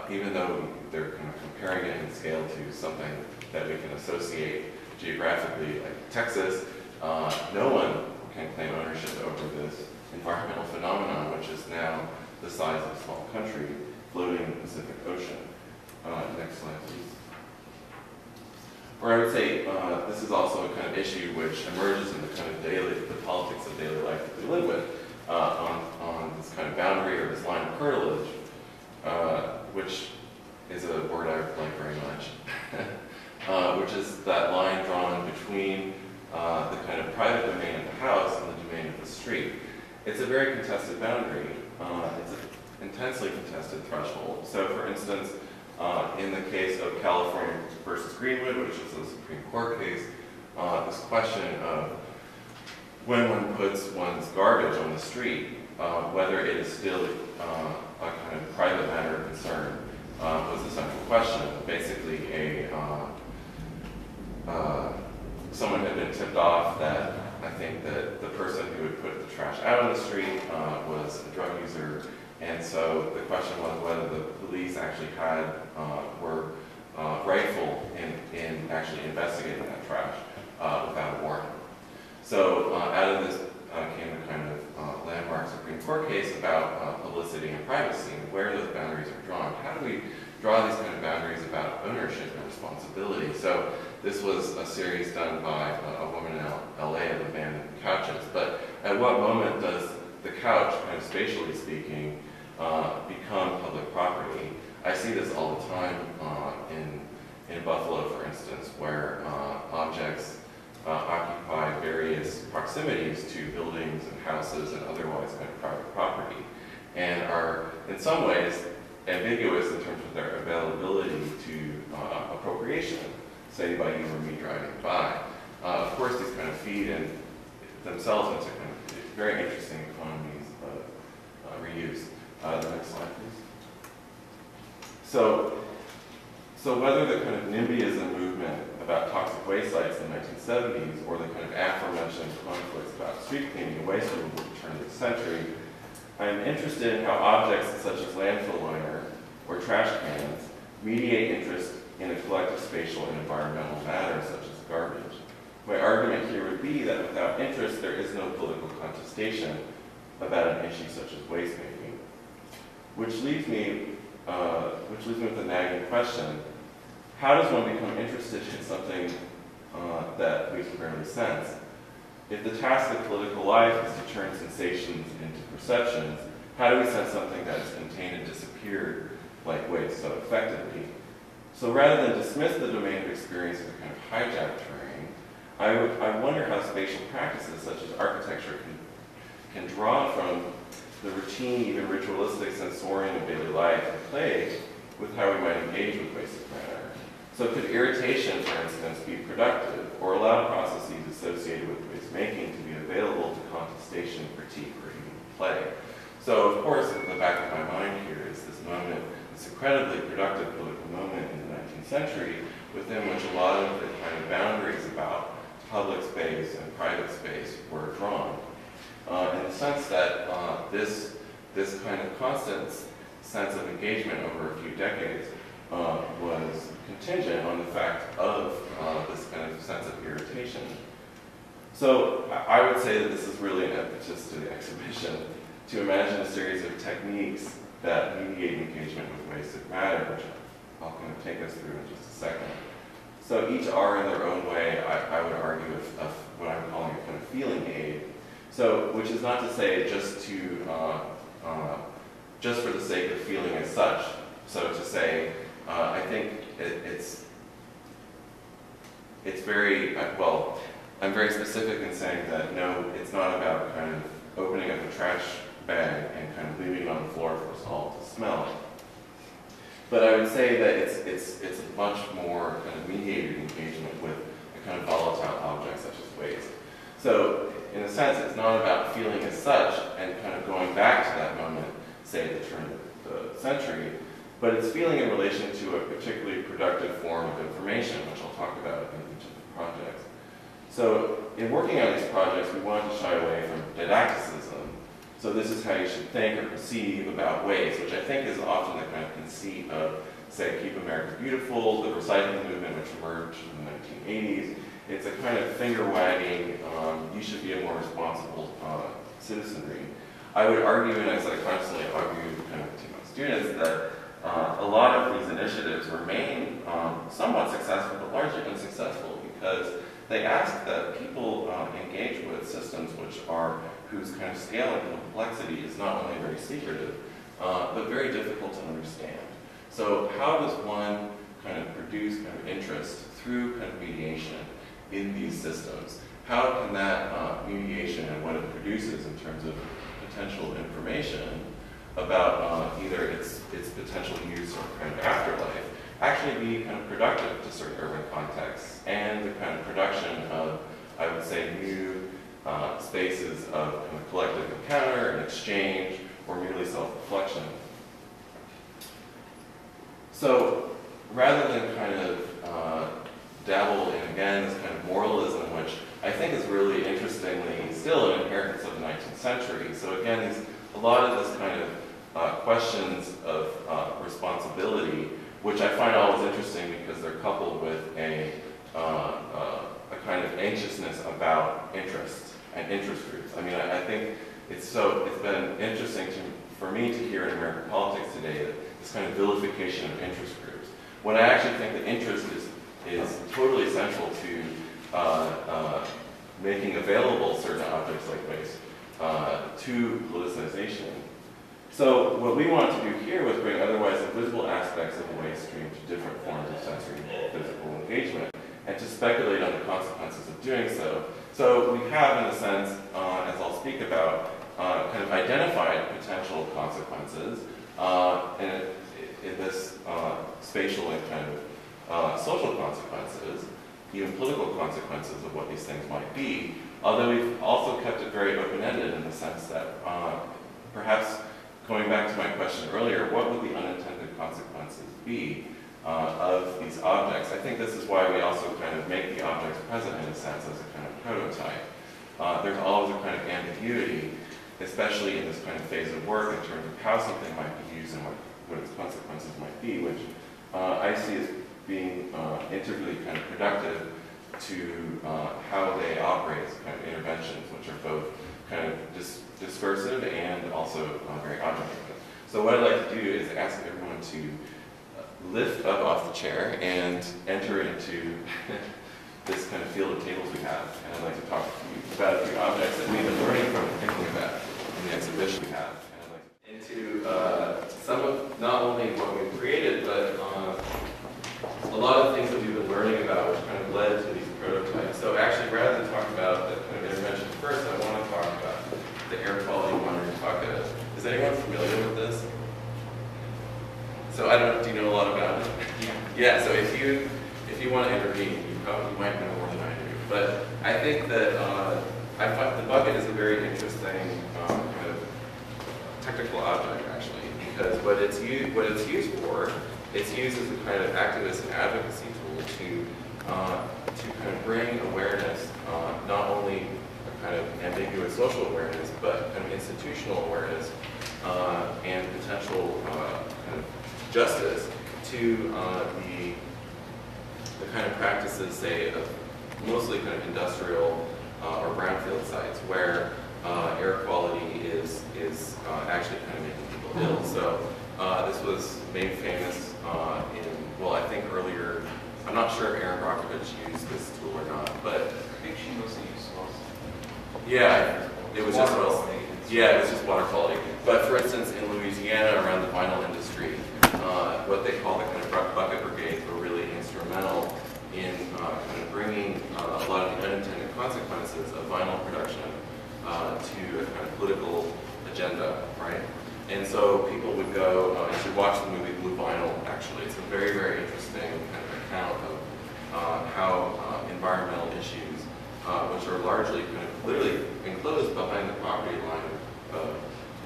even though they're kind of comparing it in scale to something that we can associate geographically, like Texas, no one can claim ownership over this environmental phenomenon, which is now the size of a small country floating in the Pacific Ocean. Next slide, please. Or I would say this is also a kind of issue which emerges in the kind of the politics of daily life that we live with, on this kind of boundary or this line of curtilage, which is a word I like very much, which is that line drawn between the kind of private domain of the house and the domain of the street. It's a very contested boundary. It's an intensely contested threshold. So, for instance, in the case of California versus Greenwood, which is a Supreme Court case, this question of when one puts one's garbage on the street, whether it is still a kind of private matter of concern, was the central question. Basically, someone had been tipped off that I think that the person who had put the trash out on the street was a drug user, and so the question was whether the police actually were rightful in actually investigating that trash without a warrant. So out of this came a kind of landmark Supreme Court case about publicity and privacy and where those boundaries are drawn. How do we draw these kind of boundaries about ownership and responsibility? So this was a series done by a woman in LA of abandoned couches. But at what moment does the couch, kind of spatially speaking, become public property? I see this all the time in Buffalo, for instance, where objects occupy various proximities to buildings and houses and otherwise kind of private property, and are in some ways ambiguous in terms of their availability to appropriation, say by you or me driving by. Of course, these kind of feed in themselves into kind of very interesting economies of reuse. The next slide, please. So whether the kind of NIMBYism movement about toxic waste sites in the 1970s or the kind of aforementioned conflicts about street cleaning and waste removal at the turn of the century I'm interested in how objects such as landfill liner or trash cans mediate interest in a collective spatial and environmental matter such as garbage. My argument here would be that without interest, there is no political contestation about an issue such as waste making. Which leaves me with a nagging question. How does one become interested in something that we can barely sense? If the task of political life is to turn sensations into perceptions, how do we sense something that is contained and disappeared like waste so effectively? So rather than dismiss the domain of experience as a kind of hijacked terrain, I wonder how spatial practices such as architecture can draw from the routine, even ritualistic sensorium of daily life and play with how we might engage with wasted matter. So could irritation, for instance, be productive or allow processes associated with waste making to be available to contestation, critique, or even play? So of course, at the back of my mind here is this moment, this incredibly productive political moment in the 19th century within which a lot of the kind of boundaries about public space and private space were drawn. In the sense that this kind of constant sense of engagement over a few decades was contingent on the fact of this kind of sense of irritation. So I would say that this is really an impetus to the exhibition, to imagine a series of techniques that mediate engagement with wasted matter, which I'll kind of take us through in just a second. So each are in their own way, I would argue, of what I'm calling a kind of feeling aid. So, which is not to say just for the sake of feeling as such. So to say, I think it's very, well, I'm very specific in saying that no, it's not about kind of opening up a trash bag and kind of leaving it on the floor for us all to smell. But I would say that it's a much more kind of mediated engagement with a kind of volatile object such as waste. So in a sense, it's not about feeling as such and kind of going back to that moment, say at the turn of the century, but it's feeling in relation to a particularly productive form of information, which I'll talk about in each of the projects. So in working on these projects, we wanted to shy away from didacticism. So this is how you should think or perceive about waste, which I think is often the kind of conceit of, say, Keep America Beautiful, the recycling movement which emerged in the 1980s. It's a kind of finger-wagging, you should be a more responsible citizenry. I would argue, and as I constantly argue kind of to my students, that a lot of these initiatives remain somewhat successful, but largely unsuccessful because they ask that people engage with systems whose kind of scale and complexity is not only very secretive, but very difficult to understand. So how does one kind of produce kind of interest through kind of mediation in these systems? How can that mediation and what it produces in terms of potential information about either its potential use or kind of afterlife actually be kind of productive to certain urban contexts and the kind of production of, I would say, new spaces of kind of collective encounter and exchange or merely self-reflection. So rather than kind of dabble in, again, this kind of moralism, which I think is really interestingly still an inheritance of the 19th century. So again, a lot of this kind of questions of responsibility, which I find always interesting because they're coupled with a kind of anxiousness about interests and interest groups. I mean, I think it's been interesting for me to hear in American politics today that this kind of vilification of interest groups, when I actually think that interest is totally essential to making available certain objects like waste to politicization. So what we want to do here was bring otherwise invisible aspects of the waste stream to different forms of sensory and physical engagement, and to speculate on the consequences of doing so. So we have, in a sense, as I'll speak about, kind of identified potential consequences in this spatial and kind of social consequences, even political consequences of what these things might be, although we've also kept it very open-ended in the sense that perhaps going back to my question earlier, what would the unintended consequences be of these objects? I think this is why we also kind of make the objects present in a sense as a kind of prototype. There's always a kind of ambiguity especially in this kind of phase of work in terms of how something might be used and what its consequences might be, which I see as being integrally kind of productive to how they operate as kind of interventions, which are both kind of discursive and also very object-oriented. So what I'd like to do is ask everyone to lift up off the chair and enter into this kind of field of tables we have. And I'd like to talk to you about a few objects that we've been learning from and thinking about in the exhibition we have. And I'd like to into some of not only what we've created, but a lot of things that we've been learning about, which kind of led to these prototypes. So actually, rather than talk about the kind of intervention first, I want to talk about the air quality monitoring bucket. Is anyone familiar with this? So I don't know, do you know a lot about it? Yeah, so if you want to intervene, you probably might know more than I do. But I think that I find the bucket is a very interesting kind of technical object, actually, because what it's used for, it's used as a kind of activist and advocacy tool to kind of bring awareness, not only a kind of ambiguous social awareness, but kind of institutional awareness and potential kind of justice to the kind of practices, say, of mostly kind of industrial or brownfield sites where air quality is actually kind of making people ill. So this was made famous well, I think earlier, I'm not sure if Aaron Brockovich used this tool or not, but I think she mostly used yeah, it was just water quality. yeah, it was just water quality. But for instance, in Louisiana, around the vinyl industry, what they call the kind of bucket brigades were really instrumental in kind of bringing a lot of the unintended consequences of vinyl production to a kind of political agenda, right? And so people would go, you should watch the movie Blue Vinyl, actually. It's a very, very interesting kind of account of how environmental issues, which are largely kind of literally enclosed behind the property line of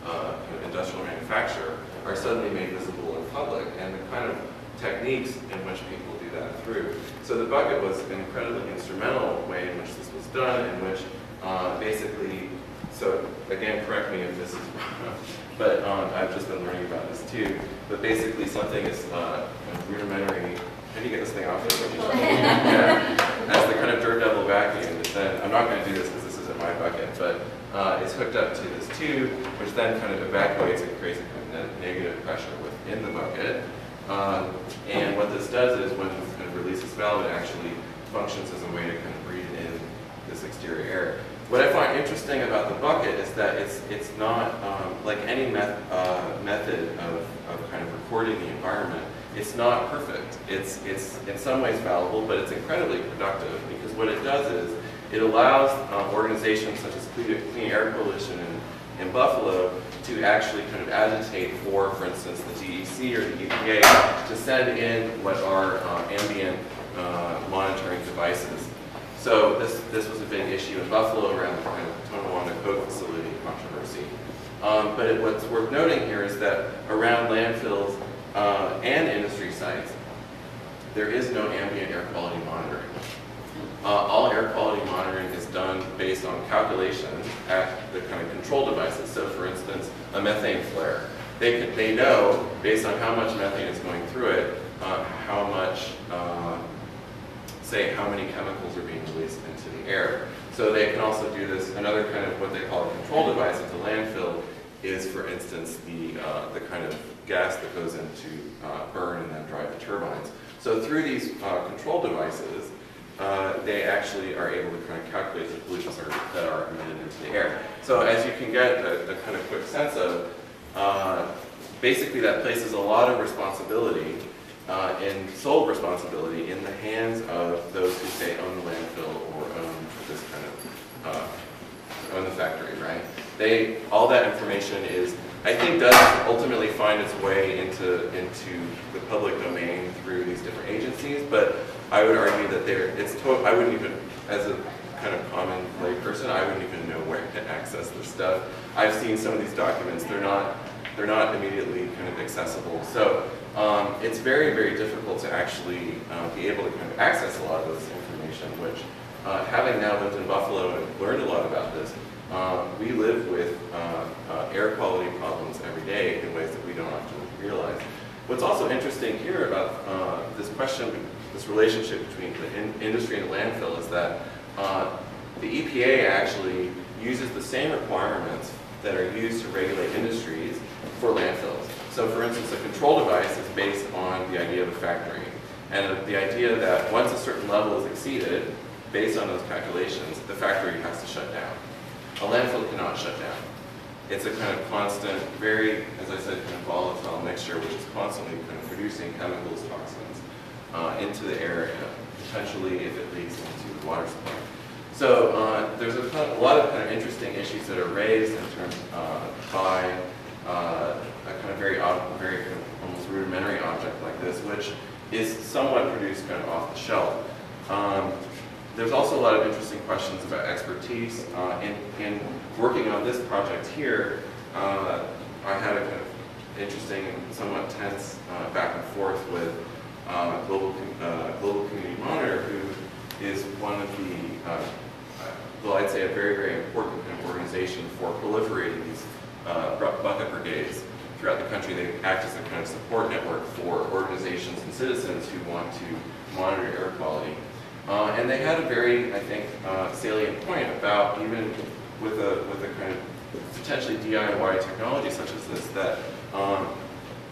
kind of industrial manufacture, are suddenly made visible in public, and the kind of techniques in which people do that through. So the bucket was an incredibly instrumental way in which this was done, in which basically, so again, correct me if this is wrong, but I've just been learning about this too, but basically something is rudimentary. How do you get this thing off there? Yeah. As the kind of dirt devil vacuum, then I'm not going to do this because this isn't my bucket, but it's hooked up to this tube, which then kind of evacuates and creates a kind of negative pressure within the bucket. And what this does is when this kind of releases valve, it actually functions as a way to kind of breathe in this exterior air. What I find interesting about the bucket is that it's not like any method of kind of recording the environment. It's not perfect. It's in some ways fallible, but it's incredibly productive because what it does is it allows organizations such as Clean Air Coalition in Buffalo to actually kind of agitate for instance, the DEC or the EPA to send in what are ambient monitoring devices. So this was a big issue in Buffalo around the kind of Tonawanda Coke facility controversy. But what's worth noting here is that around landfills and industry sites, there is no ambient air quality monitoring. All air quality monitoring is done based on calculations at the kind of control devices. So for instance, a methane flare. They know, based on how much methane is going through it, how much, say how many chemicals are being released into the air. So they can also do this, another kind of what they call a control device at the landfill is, for instance, the kind of gas that goes into burn and then drive the turbines. So through these control devices, they actually are able to kind of calculate the pollutants that are emitted into the air. So as you can get a kind of quick sense of, basically that places a lot of responsibility and sole responsibility in the hands of those who say own the landfill or own this kind of, own the factory, right? All that information is, I think, does ultimately find its way into the public domain through these different agencies, but I would argue that I wouldn't even, as a kind of common lay person, I wouldn't even know where to access this stuff. I've seen some of these documents, they're not immediately kind of accessible. So it's very, very difficult to actually be able to kind of access a lot of this information, which having now lived in Buffalo and learned a lot about this, we live with air quality problems every day in ways that we don't often realize. What's also interesting here about this question, this relationship between the industry and the landfill, is that the EPA actually uses the same requirements that are used to regulate industries for landfills. So for instance, a control device is based on the idea of a factory. And the idea that once a certain level is exceeded, based on those calculations, the factory has to shut down. A landfill cannot shut down. It's a kind of constant, very, as I said, kind of volatile mixture, which is constantly kind of producing chemicals, toxins into the area, potentially if it leaks into the water supply. So there's a lot of kind of interesting issues that are raised in terms by a kind of very kind of almost rudimentary object like this, which is somewhat produced kind of off the shelf. There's also a lot of interesting questions about expertise. In working on this project here, I had a kind of interesting and somewhat tense back and forth with Global Community Monitor, who is one of the, well, I'd say a very, very important kind of organization for proliferating these bucket brigades throughout the country. They act as a kind of support network for organizations and citizens who want to monitor air quality. And they had a very, I think, salient point about, even with a kind of potentially DIY technology such as this, that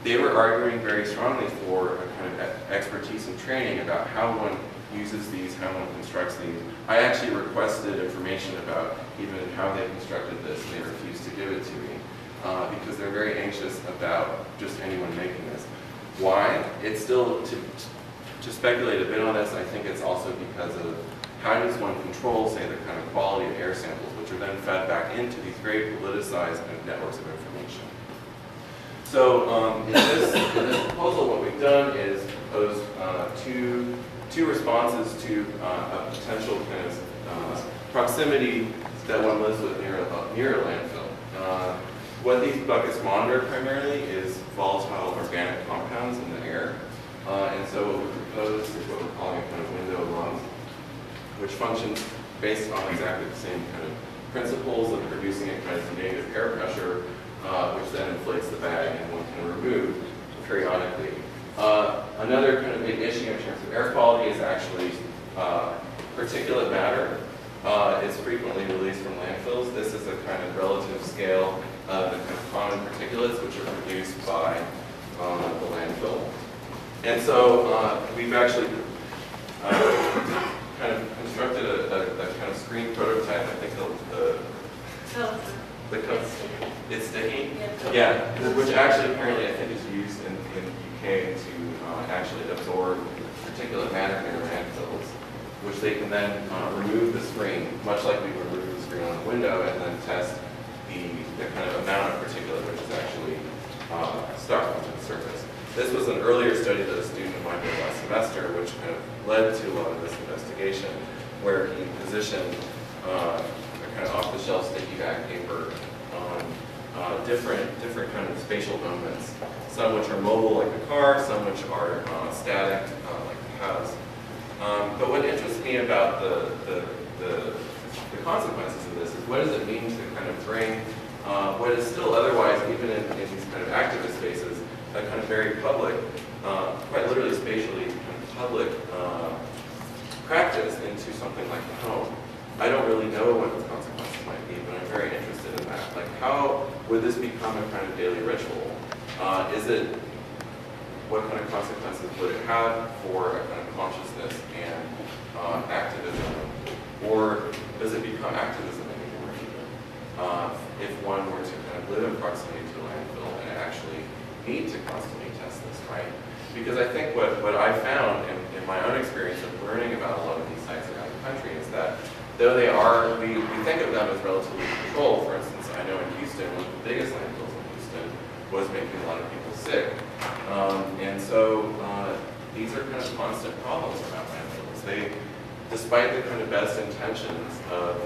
they were arguing very strongly for a kind of expertise and training about how one uses these, how one constructs these. I actually requested information about even how they constructed this, and they refused to give it to me because they're very anxious about just anyone making this. Why? It's still, to speculate a bit on this, I think it's also because of how does one control, say, the kind of quality of air samples, which are then fed back into these very politicized kind of networks of information. So in this proposal, what we've done is propose two responses to a potential kind of proximity that one lives with near a landfill. What these buckets monitor primarily is volatile organic compounds in the air. And so what we propose is what we're calling a kind of window lung, which functions based on exactly the same kind of principles of producing a kind of negative air pressure, which then inflates the bag and one can remove periodically. Another kind of big issue in terms of air quality is actually particulate matter. It's frequently released from landfills. This is a kind of relative scale of the kind of common particulates which are produced by the landfill. And so we've actually kind of constructed a kind of screen prototype. I think it's sticky? Yeah, which actually apparently I think is used in the UK to actually absorb particulate matter near landfills, which they can then remove the screen, much like we would remove the screen on a window, and then test the kind of amount of particulate which is actually stuck onto the surface. This was an earlier study that a student of mine did last semester, which kind of led to a lot of this investigation, where he positioned a kind of off-the-shelf sticky back paper on different kind of spatial moments, some which are mobile like the car, some which are static like the house. But what interests me about the consequences of this is what does it mean to kind of bring what is still otherwise, even in these kind of activist spaces, a kind of very public, quite literally spatially kind of public practice into something like the home. I don't really know what the consequences might be, but I'm very interested in that. Like, how would this become a kind of daily ritual? What kind of consequences would it have for a kind of consciousness and activism? Or does it become activism anymore even? If one were to kind of live in proximity to a landfill and actually need to constantly test this, right? Because I think what I found in my own experience of learning about a lot of these sites around the country is that though they are, we think of them as relatively controlled. For instance, I know in Houston, one of the biggest landfills in Houston was making a lot of people sick. And so these are kind of constant problems around landfills. They, despite the kind of best intentions of,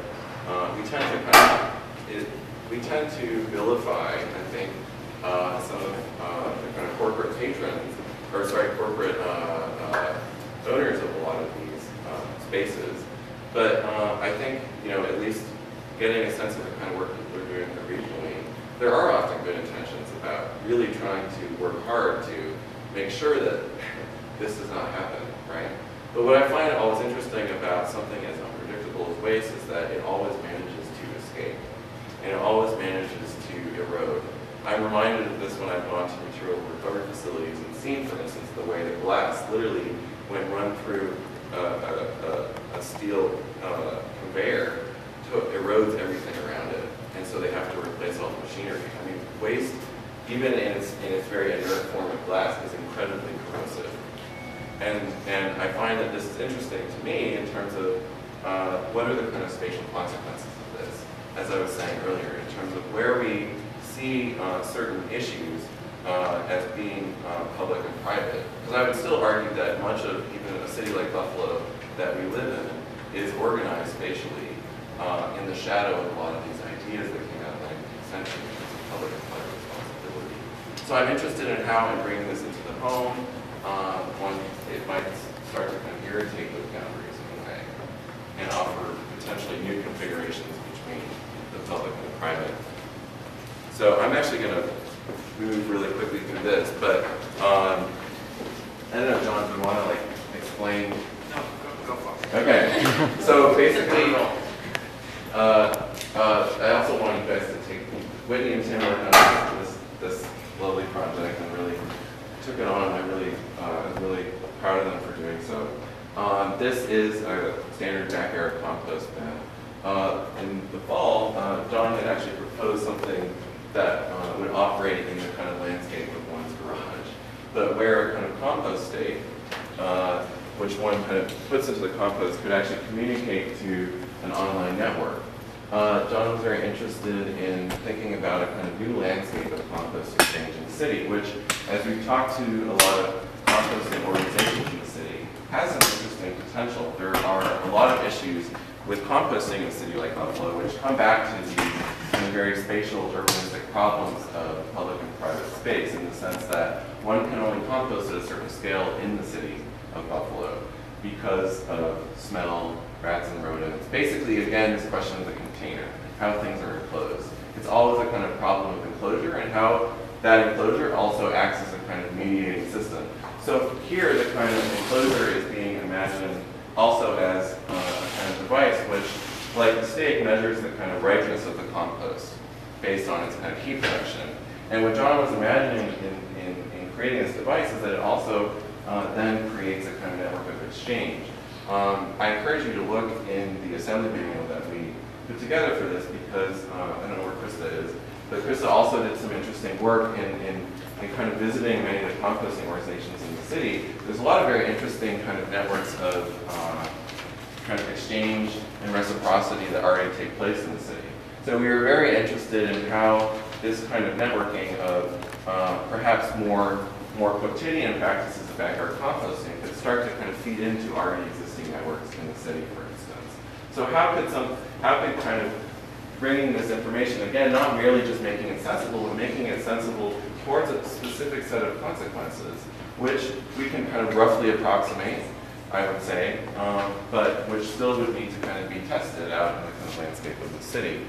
we tend to vilify, I think, some of the kind of corporate patrons, or sorry, corporate owners of a lot of these spaces. But I think, at least getting a sense of the kind of work people are doing regionally, there are often good intentions about really trying to work hard to make sure that this does not happen, right? But what I find always interesting about something as unpredictable as waste is that it always manages to escape, and it always manages to erode. I'm reminded of this when I've gone to material recovery facilities and seen, for instance, the way the glass literally, when run through a steel conveyor, erodes everything around it, and so they have to replace all the machinery. I mean, waste, even in its very inert form of glass, is incredibly corrosive. And I find that this is interesting to me in terms of what are the kind of spatial consequences of this, as I was saying earlier, in terms of where we see certain issues as being public and private. Because I would still argue that much of even a city like Buffalo that we live in is organized spatially in the shadow of a lot of these ideas that came out in the 19th century in terms of public and private responsibility. So I'm interested in how in bringing this into the home, it might start to kind of irritate those boundaries in a way and offer potentially new configurations between the public and the private. So I'm actually going to move really quickly through this, but I don't know, John, do you want to like explain? No, go for it. Okay, so basically, I also want you guys to take Whitney and Tim worked on this lovely project and really took it on. I'm really proud of them for doing so. This is a standard backyard compost bin. In the fall, John had actually proposed something that would operate in the kind of landscape of one's garage, but where a kind of compost state, which one kind of puts into the compost, could actually communicate to an online network. John was very interested in thinking about a kind of new landscape of compost exchange in the city, which, as we've talked to a lot of composting organizations in the city, has some interesting potential. There are a lot of issues with composting in a city like Buffalo, which come back to the kind of very spatial urbanistic problems of public and private space, in the sense that one can only compost at a certain scale in the city of Buffalo because of smell, rats and rodents. Basically, again, this question of the container, how things are enclosed. It's always a kind of problem of enclosure and how that enclosure also acts as a kind of mediating system. So here, the kind of enclosure is being imagined also as a kind of device which, like the steak, measures the kind of ripeness of the compost based on its kind of heat production. And what John was imagining in creating this device is that it also then creates a kind of network of exchange. I encourage you to look in the assembly manual that we put together for this because, I don't know where Krista is, but Krista also did some interesting work in kind of visiting many of the composting organizations in the city. There's a lot of very interesting kind of networks of kind of exchange and reciprocity that already take place in the city. So we were very interested in how this kind of networking of perhaps more quotidian practices of backyard composting could start to kind of feed into already existing networks in the city, for instance. So how could kind of bringing this information, again, not merely just making it sensible, but making it sensible towards a specific set of consequences, which we can kind of roughly approximate, I would say, but which still would need to kind of be tested out in the kind of landscape of the city.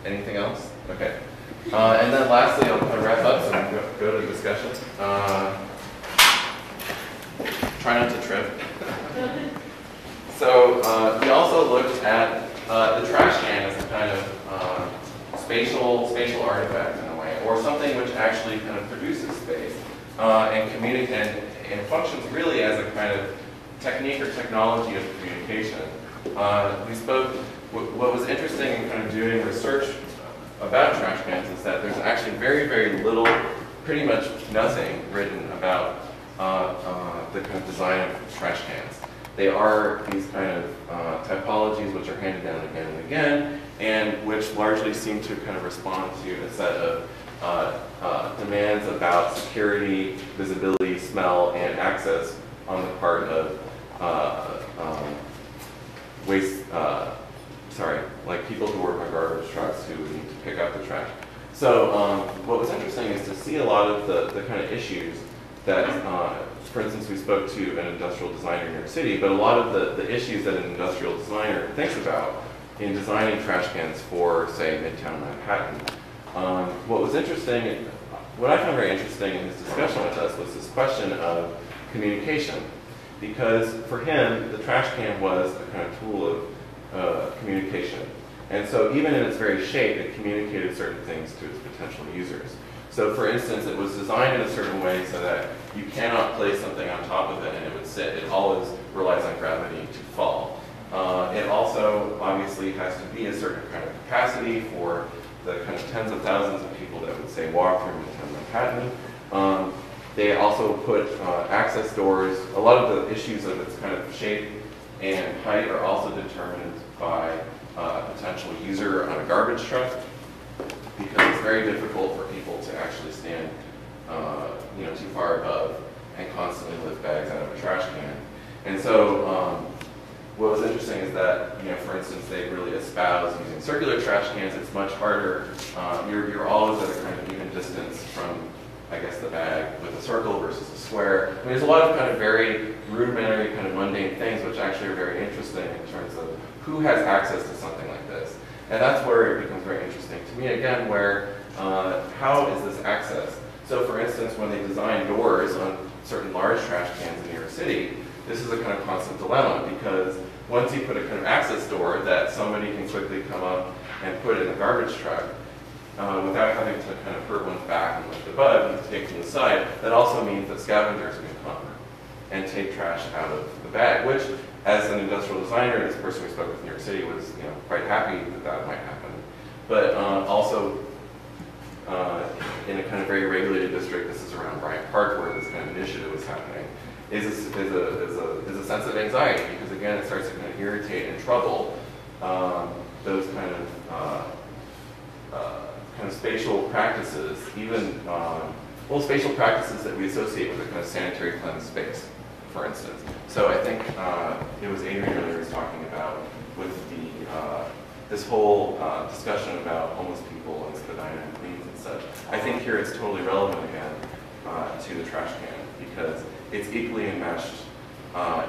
Anything else? Okay. And then lastly, I'll kind of wrap up so we can go to discussion. Try not to trip. So we also looked at the trash can as a kind of spatial artifact in a way, or something which actually kind of produces space and functions really as a kind of technique or technology of communication. We spoke. What was interesting in kind of doing research about trash cans is that there's actually very, very little, pretty much nothing written about the kind of design of trash cans. They are these kind of typologies which are handed down again and again, and which largely seem to kind of respond to a set of demands about security, visibility, smell, and access on the part of like people who work on garbage trucks who need to pick up the trash. So what was interesting is to see a lot of the kind of issues that, for instance, we spoke to an industrial designer in New York City, but a lot of the issues that an industrial designer thinks about in designing trash cans for, say, Midtown Manhattan. What was interesting, what I found very interesting in his discussion with us was this question of communication. Because for him, the trash can was a kind of tool of communication. And so even in its very shape, it communicated certain things to its potential users. So for instance, it was designed in a certain way so that you cannot place something on top of it and it would sit. It always relies on gravity to fall. It also obviously has to be a certain kind of capacity for the kind of tens of thousands of people that would, say, walk through Midtown Manhattan. They also put access doors. A lot of the issues of its kind of shape and height are also determined by a potential user on a garbage truck, because it's very difficult for people to actually stand too far above and constantly lift bags out of a trash can. And so what was interesting is that, for instance, they really espouse using circular trash cans. It's much harder. You're always at a kind of even distance from, I guess, the bag with a circle versus a square. I mean, there's a lot of kind of very rudimentary, kind of mundane things which actually are very interesting in terms of who has access to something like this. And that's where it becomes very interesting to me, again, where how is this accessed? So for instance, when they design doors on certain large trash cans in New York City, this is a kind of constant dilemma, because once you put a kind of access door that somebody can quickly come up and put in a garbage truck, without having to kind of hurt one's back and lift the bug and take from the side, that also means that scavengers can come and take trash out of the bag, which, as an industrial designer, this person we spoke with in New York City was quite happy that that might happen. But also, in a kind of very regulated district, this is around Bryant Park where this kind of initiative was happening, is a sense of anxiety, because again, it starts to kind of irritate and trouble those kind of spatial practices, even spatial practices that we associate with a kind of sanitary cleansed space, for instance. So I think it was Adrian earlier was talking about with this whole discussion about homeless people and spadina and Queens and such. I think here it's totally relevant again to the trash can, because it's equally enmeshed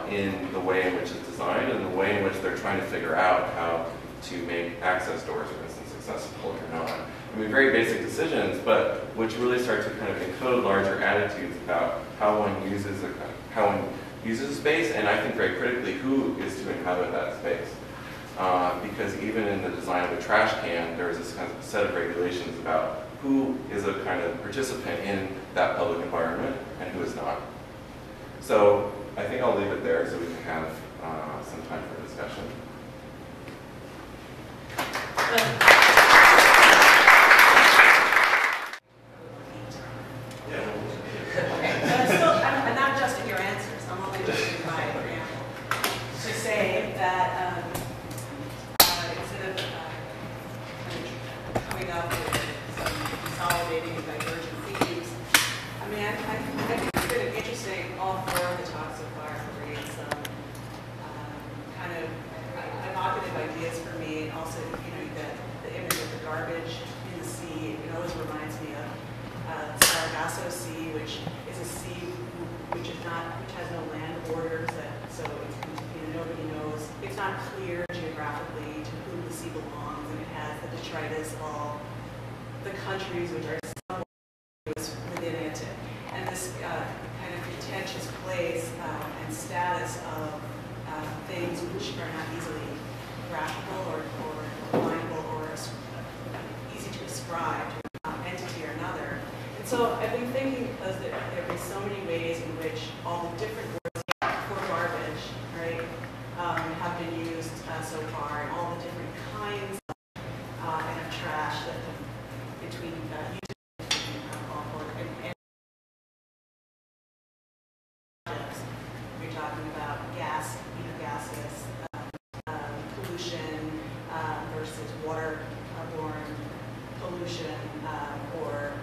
in the way in which it's designed and the way in which they're trying to figure out how to make access doors, for instance, accessible or not. I mean, very basic decisions, but which really start to kind of encode larger attitudes about how one uses a space, and I think very critically, who is to inhabit that space. Because even in the design of a trash can, there is this kind of set of regulations about who is a kind of participant in that public environment and who is not. So I think I'll leave it there so we can have some time for discussion. I'm not adjusting your answers, I'm only adjusting my example. To say that instead of coming up with some consolidating and divergent themes, I mean, I think it's been interesting, all four of the talks so far, bringing some kind of evocative ideas for me, and also, the image of the garbage in the sea. It always reminds me of Syracuse Sea, which is a sea which has no land borders, so it's, nobody knows. It's not clear geographically to whom the sea belongs, and it has the detritus of all the countries which are somewhat within it, and this kind of contentious place and status of things which are not easily graphical or definable or easy to ascribe to an entity or another. And so I've been thinking, because there have been so many ways in which all the different words for garbage, right, have been used so far, and all the different kinds of trash that between you're talking about gas, gaseous pollution versus waterborne pollution, or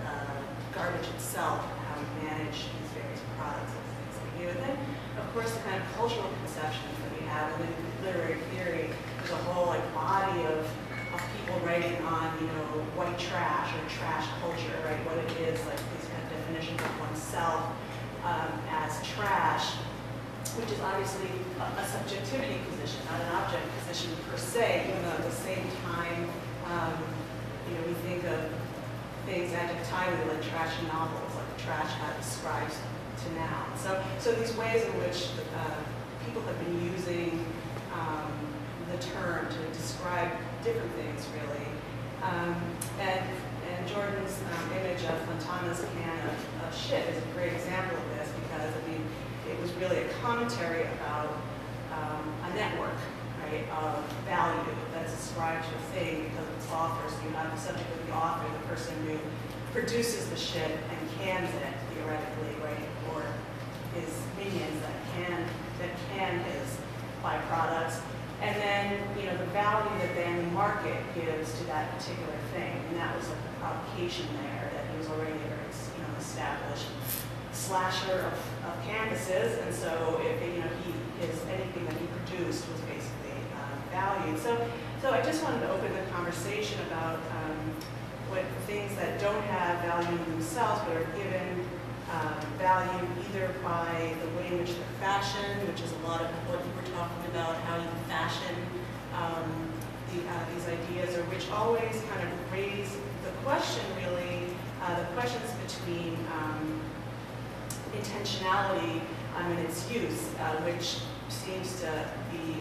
garbage itself, and how we manage these various products and things that we do. And then, of course, the kind of cultural conceptions that we have. And in literary theory, there's a whole body of people writing on, white trash or trash culture, right? What it is, these kind of definitions of oneself as trash. which is obviously a subjectivity position, not an object position per se, even though at the same time, we think of things adjectively like trash novels, like trash ascribes to nouns. So these ways in which people have been using the term to describe different things, really. And Jordan's image of Fontana's can of shit is a great example of this, because it was really a commentary about a network, right, of value that's ascribed to a thing because of its author. So you have the subject of the author, the person who produces the shit and cans it, theoretically, right, or his minions that can his byproducts. And then, the value that then the market gives to that particular thing. And that was like the provocation there, that he was already a very, established slasher of canvases. And so, anything that he produced was basically valued. So I just wanted to open the conversation about what things that don't have value in themselves, but are given value either by the way in which they're fashioned, which is a lot of what you were talking about, how you fashion these ideas, or which always kind of raise the question, really, the questions between intentionality and its use, which seems to be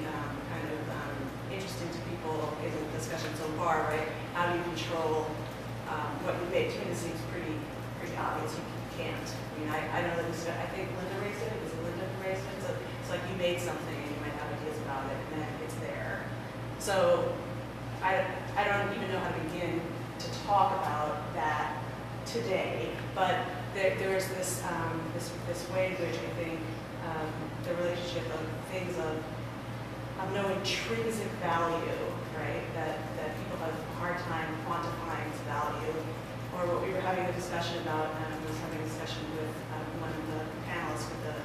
kind of interesting to people in the discussion so far, right? How do you control what you make? To me, it seems pretty obvious. You can't. I don't know this. I think Linda raised it. Was it Linda who raised it? So it's like you made something and you might have ideas about it, and then it's there. So I don't even know how to begin to talk about that today. But there is this way in which I think the relationship of things of no intrinsic value, right? That people have a hard time quantifying its value. Or what we were having a discussion about, and I was having a discussion with one of the panelists for the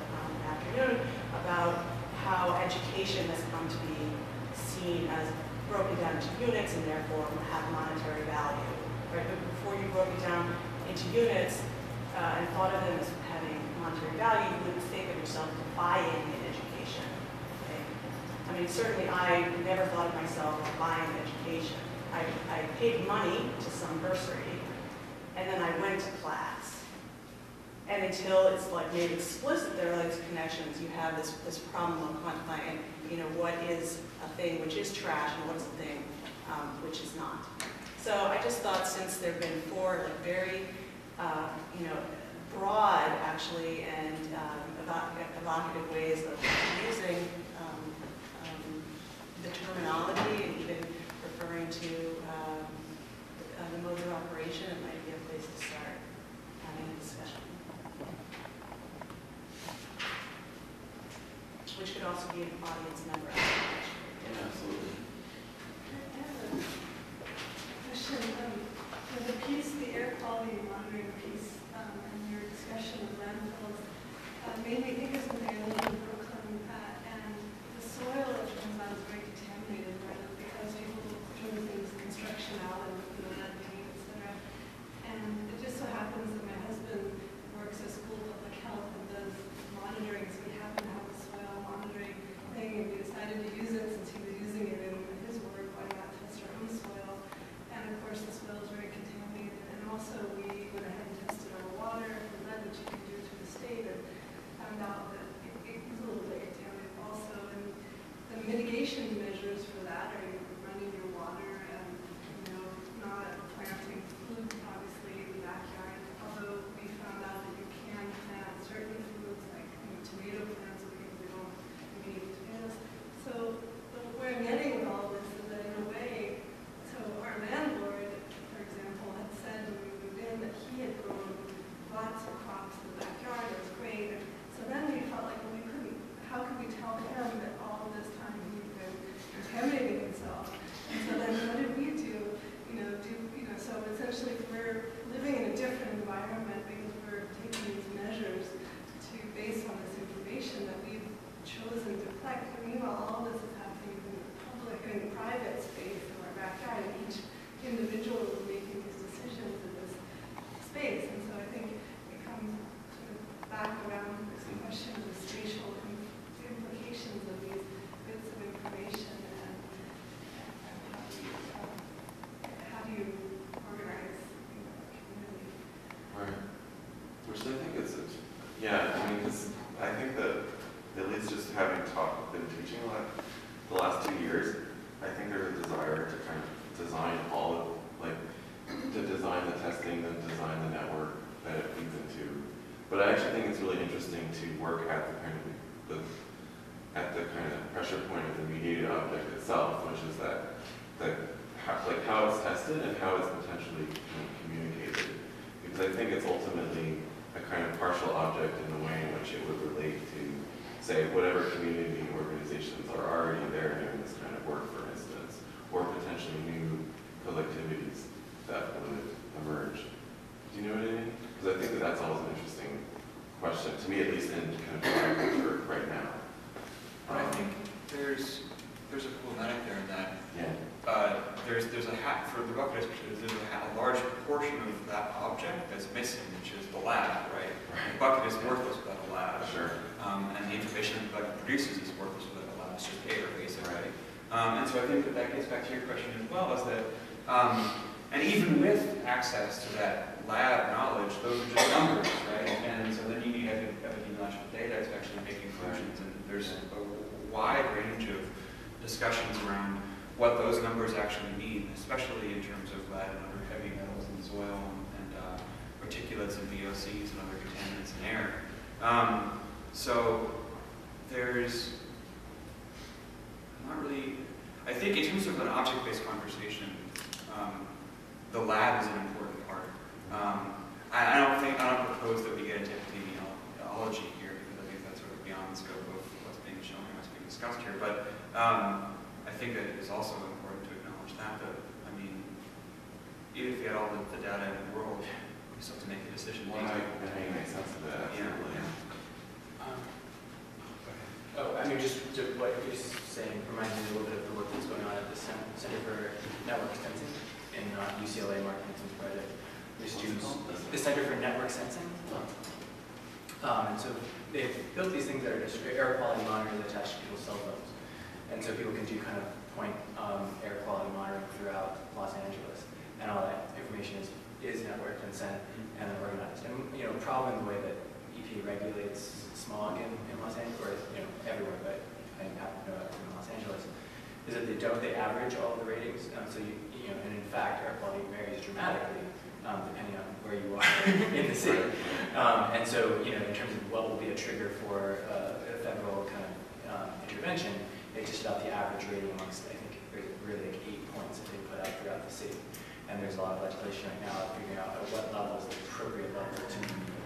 afternoon about how education has come to be seen as broken down into units and therefore have monetary value. Right? But before you broke it down into units and thought of them as having monetary value, you wouldn't think of yourself as buying an education. Okay? I mean, certainly I never thought of myself as buying an education. I paid money to some bursary, and then I went to class. And until it's like made explicit, there are these connections. You have this problem of quantifying, what is a thing which is trash and what's a thing which is not. So I just thought, since there have been four very, broad actually and evocative ways of using the terminology and even referring to the mode of operation, it might be a place to start having a discussion. Which could also be an audience member. Yeah, absolutely. I have a question. The piece, the air quality monitoring piece, and your discussion of landfills made me think of something I lived in Brooklyn, and the soil, it turns out, is very contaminated, right? Because people throw things, construction out, and lead paint, etc. And it just so happens that my husband works at School of Public Health and does monitoring, so we happen to have a soil monitoring thing, and we decided to use it since he was using it in his work, why not test our own soil? And of course, the soil is very contaminated. And also, we went ahead and tested our water for lead, which you can do through the state, and found out that really interesting to work at the kind of pressure point of the mediated object itself, which is that how it's tested and how it's potentially communicated. Because I think it's ultimately a kind of partial object in the way in which it would relate to, say, whatever community organizations are already there doing this kind of work, for instance, or potentially new collectivities that would emerge. Do you know what I mean? Because I think that that's always an interesting question, to me at least, in kind of agriculture right now. I think there's a problematic there in that there's a for the bucket there's a large portion of that object that's missing, which is the lab, right? The bucket is worthless without a lab. Sure. And the information that the bucket produces is worthless without a lab. It's just air, basically. And so I think that gets back to your question as well, is that, and even with access to that lab knowledge, those are just numbers, right? And so then you need epidemiological data to actually make conclusions, and there's a wide range of discussions around what those numbers actually mean, especially in terms of lead and other heavy metals in soil and particulates and VOCs and other contaminants in air. So there's not really, I think in terms of an object-based conversation, the lab is an important part. I don't propose that we get into epidemiology here, because I think that's sort of beyond the scope of what's being shown and what's being discussed here. But I think that it is also important to acknowledge that, I mean, even if we had all the data in the world, we still have to make a decision. Well, I make sense of that, absolutely. Yeah. I mean, just what you're saying reminds me a little bit of the work that's going on at the Center for Network Sensing in UCLA Mark Hanson's project, which do the Center for Network Sensing. And so they've built these things that are just air quality monitors attached to people's cell phones. And so people can do kind of point air quality monitoring throughout Los Angeles. And all that information is networked and sent and then organized. And, you know, problem in the way that EP regulates smog in Los Angeles, or, you know, everywhere, but I happen to know it in Los Angeles, is that they average all of the ratings. So, you know, and in fact, air quality varies dramatically depending on where you are in the city. And so, you know, in terms of what will be a trigger for a federal kind of intervention, they just about the average rating amongst, I think, really like 8 points that they put out throughout the city. And there's a lot of legislation right now figuring out at what level is the appropriate level to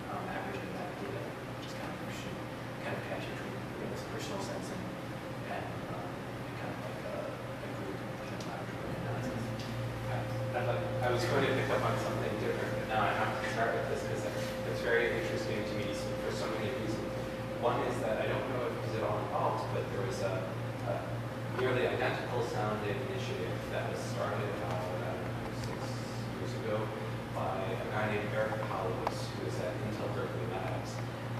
averaging that data, which is kind of catch between, you know, this personal sense and kind of like a group laboratory analysis. I was going to pick up on something different, but now I have to start with this because it's very interesting to me for so many reasons. One is that I don't know if it was at all involved, but there was a nearly identical sounding initiative that was started about 6 years ago by a guy named Eric Palos, who is at Intel Berkeley Labs.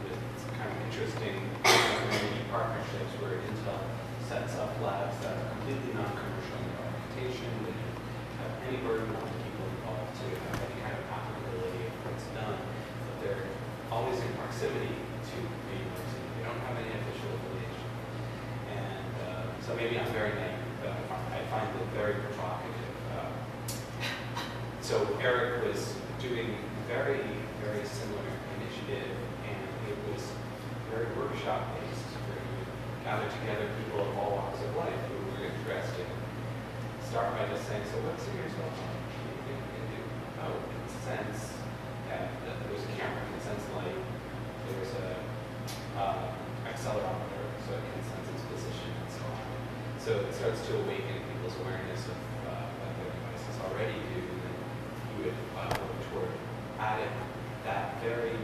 It's kind of interesting community partnerships where Intel sets up labs that are completely non-commercial in their orientation. They don't have any burden on the people involved to have any kind of applicability of what's done, but they're always in proximity to the university. They don't have any official affiliation. And so maybe I'm very naive, but I find it very provocative. So Eric was doing very, very similar initiative, and it was very workshop-based, where you gather together people of all walks of life who were interested. Start by just saying, so what's in your cell phone? What do you do? Oh, it can sense that there's a camera, it can sense light. There's a accelerometer, so it can sense its position and so on. So it starts to awaken people's awareness of what their devices already do, and then you would work toward adding that very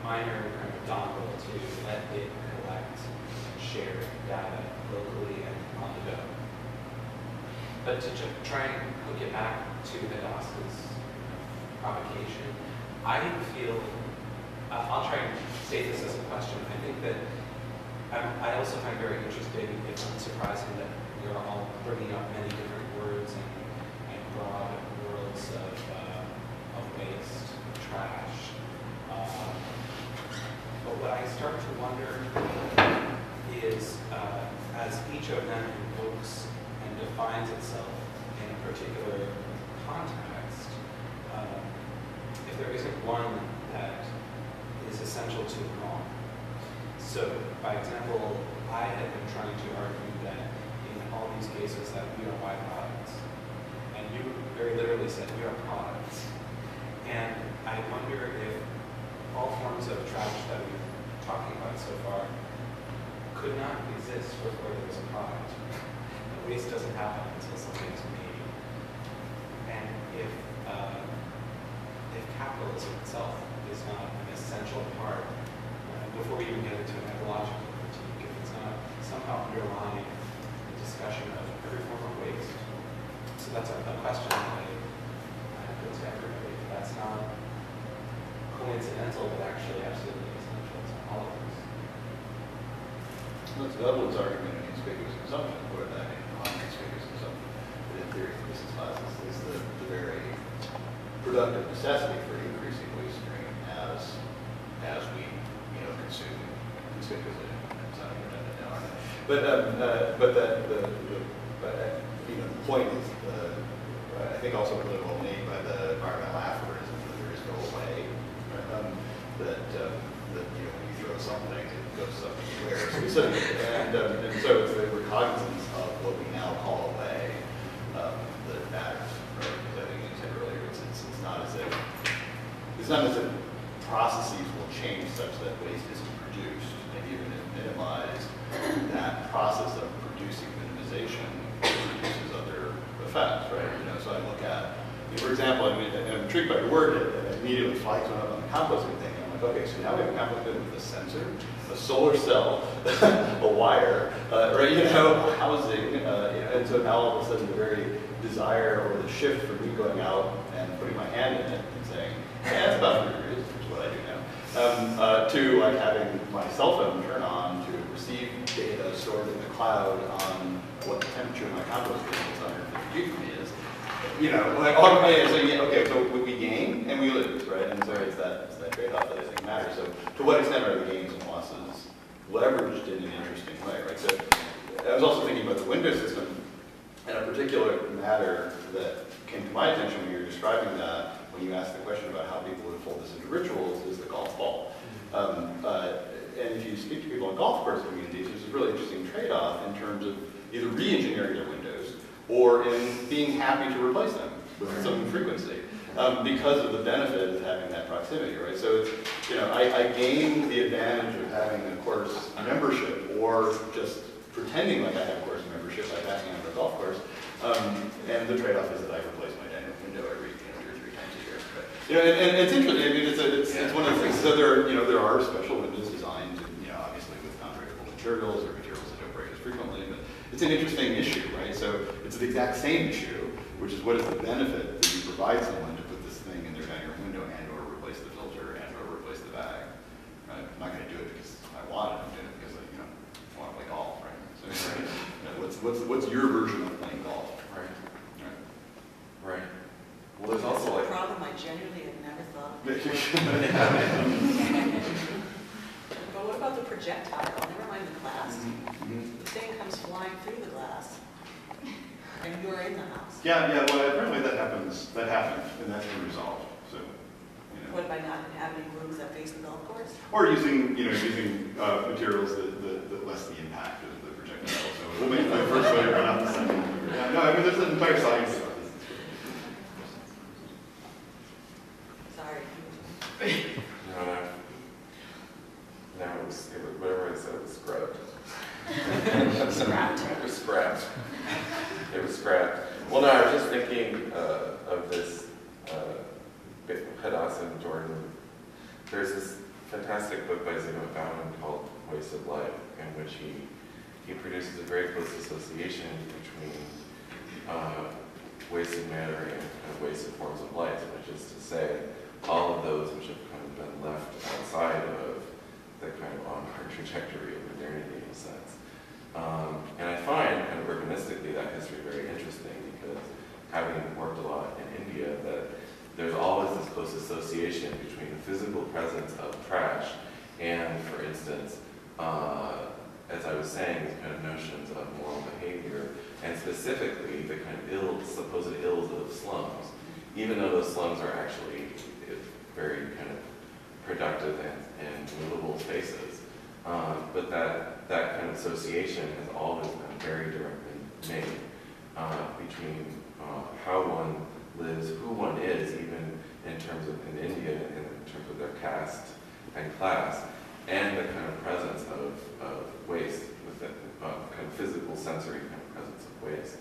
minor kind of dongle to let it collect and share data locally and on the go. But to try and hook it back to Hadas's provocation, I feel, I'll try and state this as a question. I think that I also find very interesting, if unsurprising, that we are all bringing up many different words and broad worlds of waste, trash. But what I start to wonder is, as each of them invokes and defines itself in a particular context, if there isn't one that is essential to them all. So, by example, I had been trying to argue that in all these cases that we are byproducts. And you very literally said we are products. And I wonder if all forms of trash that we've been talking about so far could not exist before there was a product. Waste doesn't happen until something's made. And if capitalism itself is not an essential part, before we even get into an ecological critique, if it's not somehow underlying the discussion of every form of waste. So that's a question that I put to everybody. That's not coincidental, but actually absolutely essential to all of us. Let's double its argument in conspicuous consumption, or that in non-conspicuous consumption. But in theory, this is the very productive necessity for increasing waste stream as we consume conspicuously. It's not redundant now, but the point is, I think also really well made by the environmental aphorism that there is no way. That when you throw something, it goes somewhere. And so it's we're cognizant of what we now call away that matters. Right? Because I think you said earlier, it's not as if processes will change such that waste isn't produced, and even if minimized, that process of producing minimization produces other effects, right? So I look at, for example, I'm intrigued by your work, and it immediately flags one up on the composting thing. I'm like, okay, so now we have a compost bin with a sensor, a solar cell, a wire, right? Housing, and so now all of a sudden the very desire or the shift from me going out and putting my hand in it and saying, yeah, it's about 100 degrees, which is what I do now, to like having my cell phone turn on to receive data stored in the cloud on what the temperature of my compost bin that's 150 feet from me is. So we gain and we lose, right? And so it's that trade-off that I think matters. So to what extent are the gains and losses leveraged in an interesting way, right? So I was also thinking about the window system, and a particular matter that came to my attention when you were describing that, when you asked the question about how people would fold this into rituals, is the golf ball. And if you speak to people in golf course communities, there's a really interesting trade-off in terms of either re-engineering their windows or in being happy to replace them with some frequency because of the benefit of having that proximity, right? So it's, I gain the advantage of having a course membership or just pretending like I have a course membership by backing on the golf course, and the trade-off is that I replace my dining room window every 2 or 3 times a year. But, and it's interesting. I mean, it's one of the things. So there are special windows designed, obviously with non-breakable materials or materials that don't break as frequently. But it's an interesting issue, right? So it's the exact same issue, which is what is the benefit that you provide someone to put this thing in their dining room window and/or replace the filter and/or replace the bag. Right? I'm not going to do it because I want it. I'm doing it because I want to play golf, right? So what's your version of playing golf? Right. Well, there's also a problem I genuinely have never thought of. But what about the projectile? Never mind the glass. The thing comes flying through the glass, and you're in the house. Yeah. Well, apparently that happens, and that's been resolved. So, What, by not having rooms that face the golf course? Or using materials that lessen the impact of the projectile. So we'll make the first layer run out the second. Yeah, no, I mean there's an entire science about this. Sorry. No, it was whatever I said, it was scrubbed. Scrapped. It was scrapped. It was scrapped. Well, no, I was just thinking of this Hadas and Jordan. There's this fantastic book by Zygmunt Bauman called Wasted Life, in which he produces a very close association between wasted matter and wasted forms of life, which is to say, all of those which have kind of been left outside of the kind of onward trajectory of modernity in a sense. And I find kind of urbanistically that history very interesting because having worked a lot in India, that there's always this close association between the physical presence of trash and, for instance, as I was saying, these kind of notions of moral behavior, and specifically the kind of supposed ills of slums, even though those slums are actually very kind of productive and livable spaces. But that kind of association has always been very directly made between how one lives, who one is, even in terms of in India, in terms of their caste and class, and the kind of presence of waste, with the kind of physical, sensory kind of presence of waste.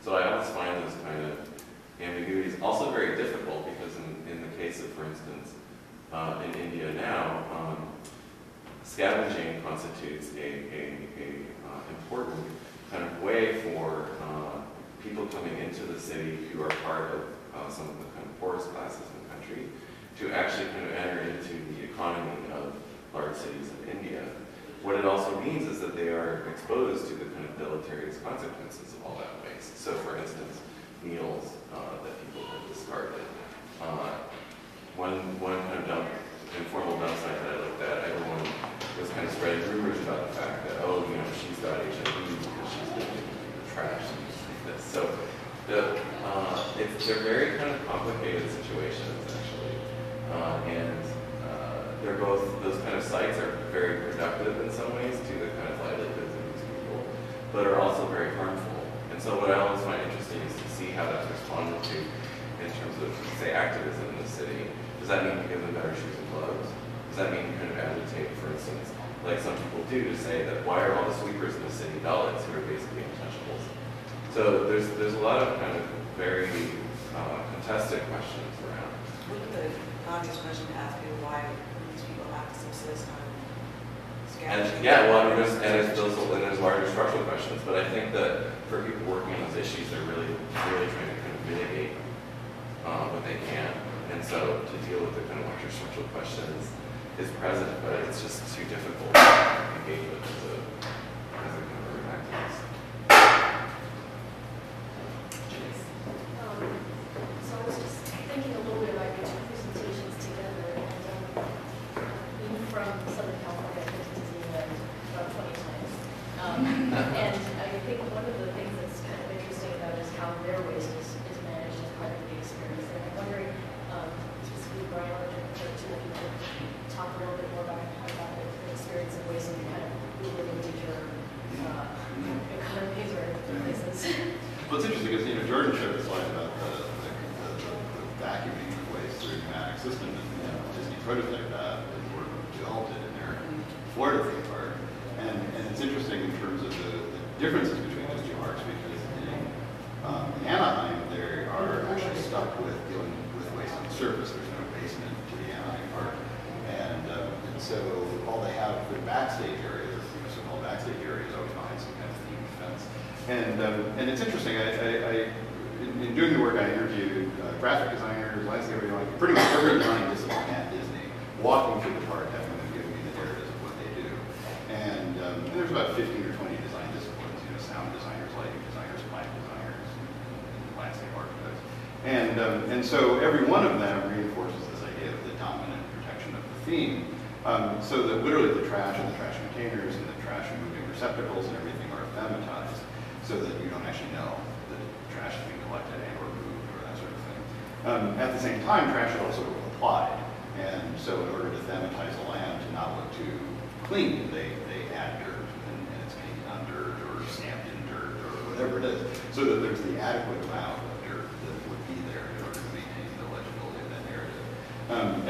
So I always find those kind of ambiguities also very difficult because in the case of, for instance, in India now, scavenging constitutes a important kind of way for people coming into the city who are part of some of the kind of poorest classes in the country to actually kind of enter into the economy of large cities of India. What it also means is that they are exposed to the kind of deleterious consequences of all that waste. So for instance, meals that people have discarded. One kind of informal dump site that I looked at, everyone was kind of spreading rumors about the fact that, oh, you know, she's got HIV because she's living in the trash and things like this. So they're very kind of complicated situations, actually. They're both, those kind of sites are very productive in some ways to the kind of livelihoods of these people, but are also very harmful. And so what I always find interesting is to see how that's responded to in terms of, say, activism in the city. Does that mean you give them better shoes and gloves? Does that mean you kind of agitate, for instance, like some people do, to say that why are all the sweepers in the city Dalits who are basically untouchables? So there's a lot of kind of very contested questions around. Wouldn't the obvious question to ask you why these people have to subsist on scavenging? And yeah, well, I mean, there's larger structural questions, but I think that for people working on those issues, they're really trying to kind of mitigate what they can. And so to deal with the kind of larger structural questions is present, but it's just too difficult to engage with as a kind of urban activist. So I was just thinking a little bit about your two presentations together, and being from Southern California, I've been to Disneyland about 20 times. And I think one of the things that's kind of interesting about it is how their waste is managed as part of the experience. And I'm wondering, specifically Brian, or to talk a little bit more about the experience of waste and kind of moving into your economies or places. Well, it's interesting because, you know, Jordan showed a slide about the vacuuming of waste through a pneumatic system, and Disney prototyped that or developed it in their Florida theme park. And it's interesting in terms of the differences between those two parks, because in Anaheim, they are actually stuck with dealing with waste on the surface. There's no basement to the Anaheim park. And so all they have for the backstage area, the so-called backstage area, is always behind some kind of themed fence. And it's interesting, in doing the work, I interviewed graphic designers, landscape designers, pretty much every design discipline at Disney, walking through the park, having them give me the narratives of what they do. And there's about 15 or 20 design disciplines, you know, sound designers, lighting designers, plant designers, landscape architects. And so every one of them reinforces this idea of the dominant protection of the theme, so that literally the trash and the trash containers and the trash and moving receptacles and everything are ephematized, so that you don't actually know that trash is being collected and or moved or that sort of thing. At the same time, trash is also applied, and so in order to thematize the land to not look too clean, they add dirt, and it's painted on dirt or stamped in dirt or whatever it is, so that there's the adequate amount of dirt that would be there in order to maintain the legibility of that narrative.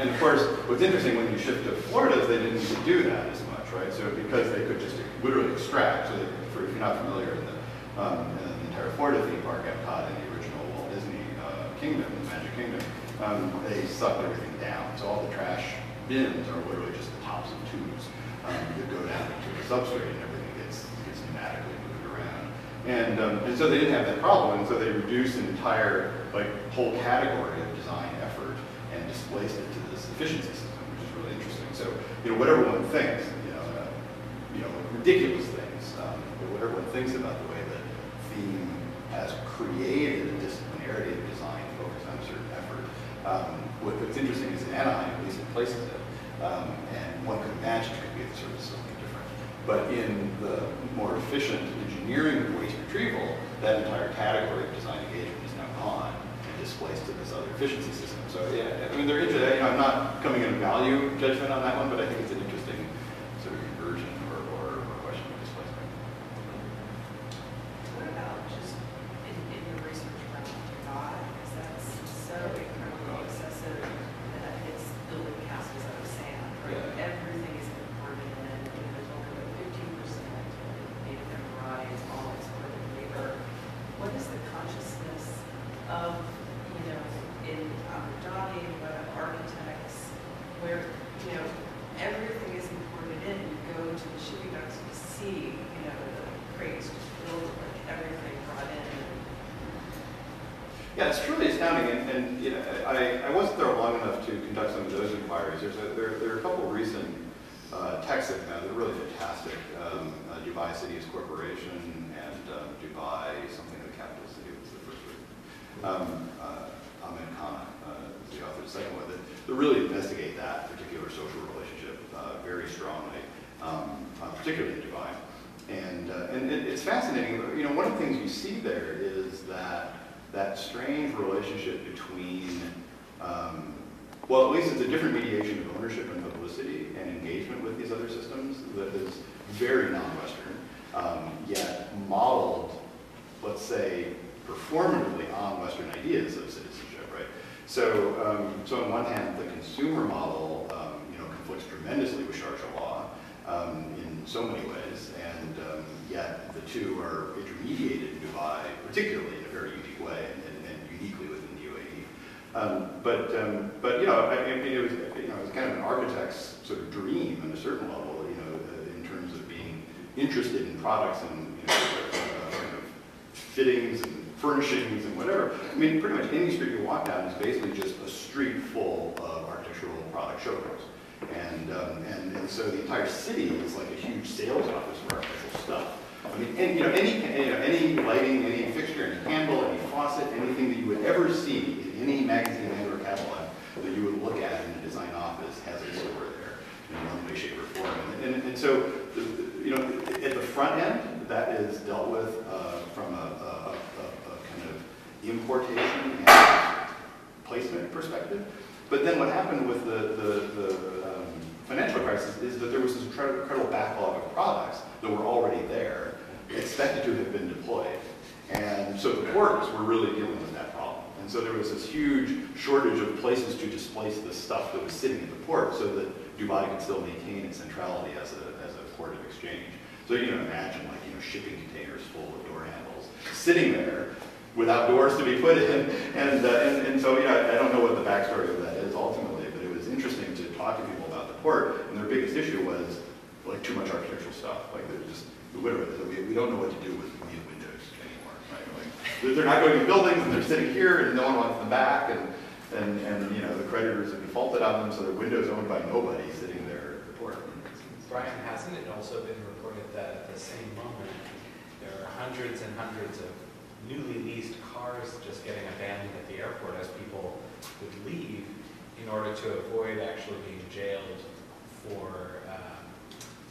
And of course, what's interesting when you shift to Florida is they didn't need to do that as much, right? So because they could just literally extract, so that if you're not familiar, in the entire Florida theme park, Epcot, and the original Walt Disney Kingdom, the Magic Kingdom, they sucked everything down. So all the trash bins are literally just the tops of tubes that go down into the substrate, and everything gets pneumatically moved around. And so they didn't have that problem, and so they reduced an entire whole category of design effort and displaced it to this efficiency system, which is really interesting. So whatever one thinks, ridiculous things, but whatever one thinks about the way that theme has created a disciplinarity of design focused on a certain effort. What's interesting is in Anaheim, at least it places it, and one could imagine it could be at the surface something different. But in the more efficient engineering of waste retrieval, that entire category of design engagement is now gone and displaced to this other efficiency system. So yeah, I mean, they're interesting. I'm not coming in a value judgment on that one, but I think it's an interesting sort of conversion or question of displacement. What about just in your research around Dubai? Because that's so incredibly excessive that it's building castles out of sand, right? Yeah. Everything is imported in, there's only like 15% native Emirati, it's all exported labor. What is the consciousness of, in Abu Dhabi, what architects, where, everything is imported in, you go to the shipping docks, you see, the crates just filled with everything brought in. Yeah, it's truly astounding, and I wasn't there long enough to conduct some of those inquiries. There are a couple of recent texts that come out that are really fantastic. Dubai Cities Corporation and Dubai, something of the capital city was the first one. Ahmed Khan is the author of the second one, that really investigate that particular social relationship very strongly, particularly in Dubai. And it's fascinating. One of the things you see there is that strange relationship between, well, at least it's a different mediation of ownership and publicity and engagement with these other systems that is very non-Western, yet modeled, let's say, performatively on Western ideas of citizenship, right? So, on one hand, the consumer model, conflicts tremendously with Sharjah law in so many ways, and yet the two are intermediated in Dubai, particularly in a very unique way, and uniquely within the UAE. But it was kind of an architect's sort of dream on a certain level, in terms of being interested in products and kind of fittings and furnishings and whatever. I mean, pretty much any street you walk down is basically just a street full of architectural product showrooms. And so the entire city is like a huge sales office for architectural stuff. I mean, any lighting, any fixture, any handle, any faucet, anything that you would ever see in any magazine or catalog that you would look at in a design office has a store there in one way, shape, or form. And so, at the front end, that is dealt with from a kind of importation and placement perspective. But then what happened with the financial crisis is that there was this incredible backlog of products that were already there, expected to have been deployed. And so the ports were really dealing with that problem. And so there was this huge shortage of places to displace the stuff that was sitting at the port so that Dubai could still maintain its centrality as a port of exchange. So you can imagine shipping containers full of door handles sitting there without doors to be put in. And so I don't know what the backstory of that is ultimately, but it was interesting to talk to people about the port, and their biggest issue was like too much architectural stuff. Like they're just literally, we don't know what to do with these windows anymore. Right? Like, they're not going to buildings, and they're sitting here, and no one wants them back, and the creditors have defaulted on them, so they're windows owned by nobody sitting there at the port. Brian, hasn't it also been reported that at the same moment there are hundreds and hundreds of newly leased cars just getting abandoned at the airport as people would leave in order to avoid actually being jailed for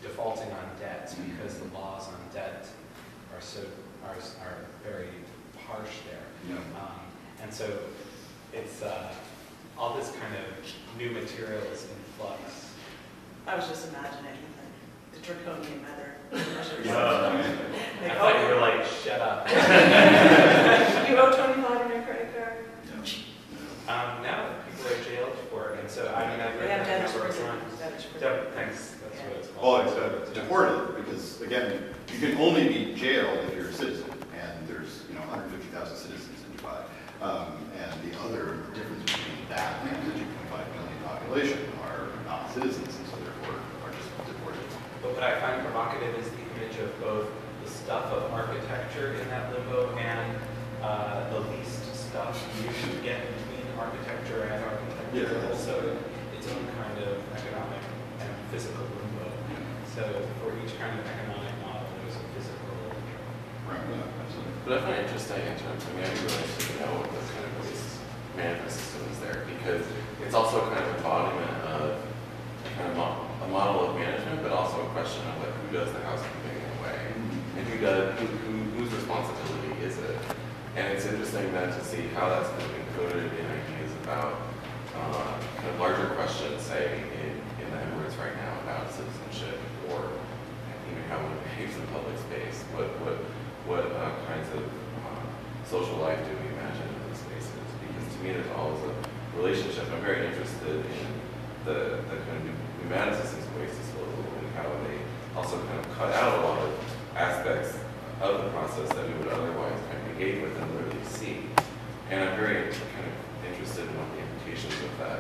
defaulting on debts, because the laws on debt are very harsh there. Yeah. And so it's all this kind of new material is in flux. I was just imagining the draconian measure. I thought you were like, shut up. You owe 25 on your credit card? Now people are jailed for it, and so I mean, I've They read have that debtors number of prison. times. Debtors prison. Thanks, that's what it's Well, called. it's deported because, again, you can only be jailed if you're a citizen, and there's 150,000 citizens in Dubai. And the other difference between that and the 2.5 million population are not citizens, and so therefore are just deported. But what I find provocative is the image of both the stuff of architecture in that limbo and the least stuff you should get between architecture and architecture. Yeah. Also, its own kind of economic and physical limbo. So for each kind of economic model, there's a physical. Right, yeah, absolutely. But I find it interesting in terms of, I'd be really interested to know what the kind of waste management system is there, because it's also kind of embodiment of kind of a model of management, but also a question of like who does the housekeeping in a way, and whose responsibility is it? And it's interesting then to see how that's kind of encoded in ideas about kind of larger questions, say, in the Emirates right now about citizenship or even how we behave in public space. What kinds of social life do we imagine in those spaces? Because to me, there's always a relationship. I'm very interested in the kind of pneumatic systems of waste disposal and how they also kind of cut out a lot of aspects of the process that we would otherwise kind of engage with and literally see. And I'm very kind of interested in what the implications of that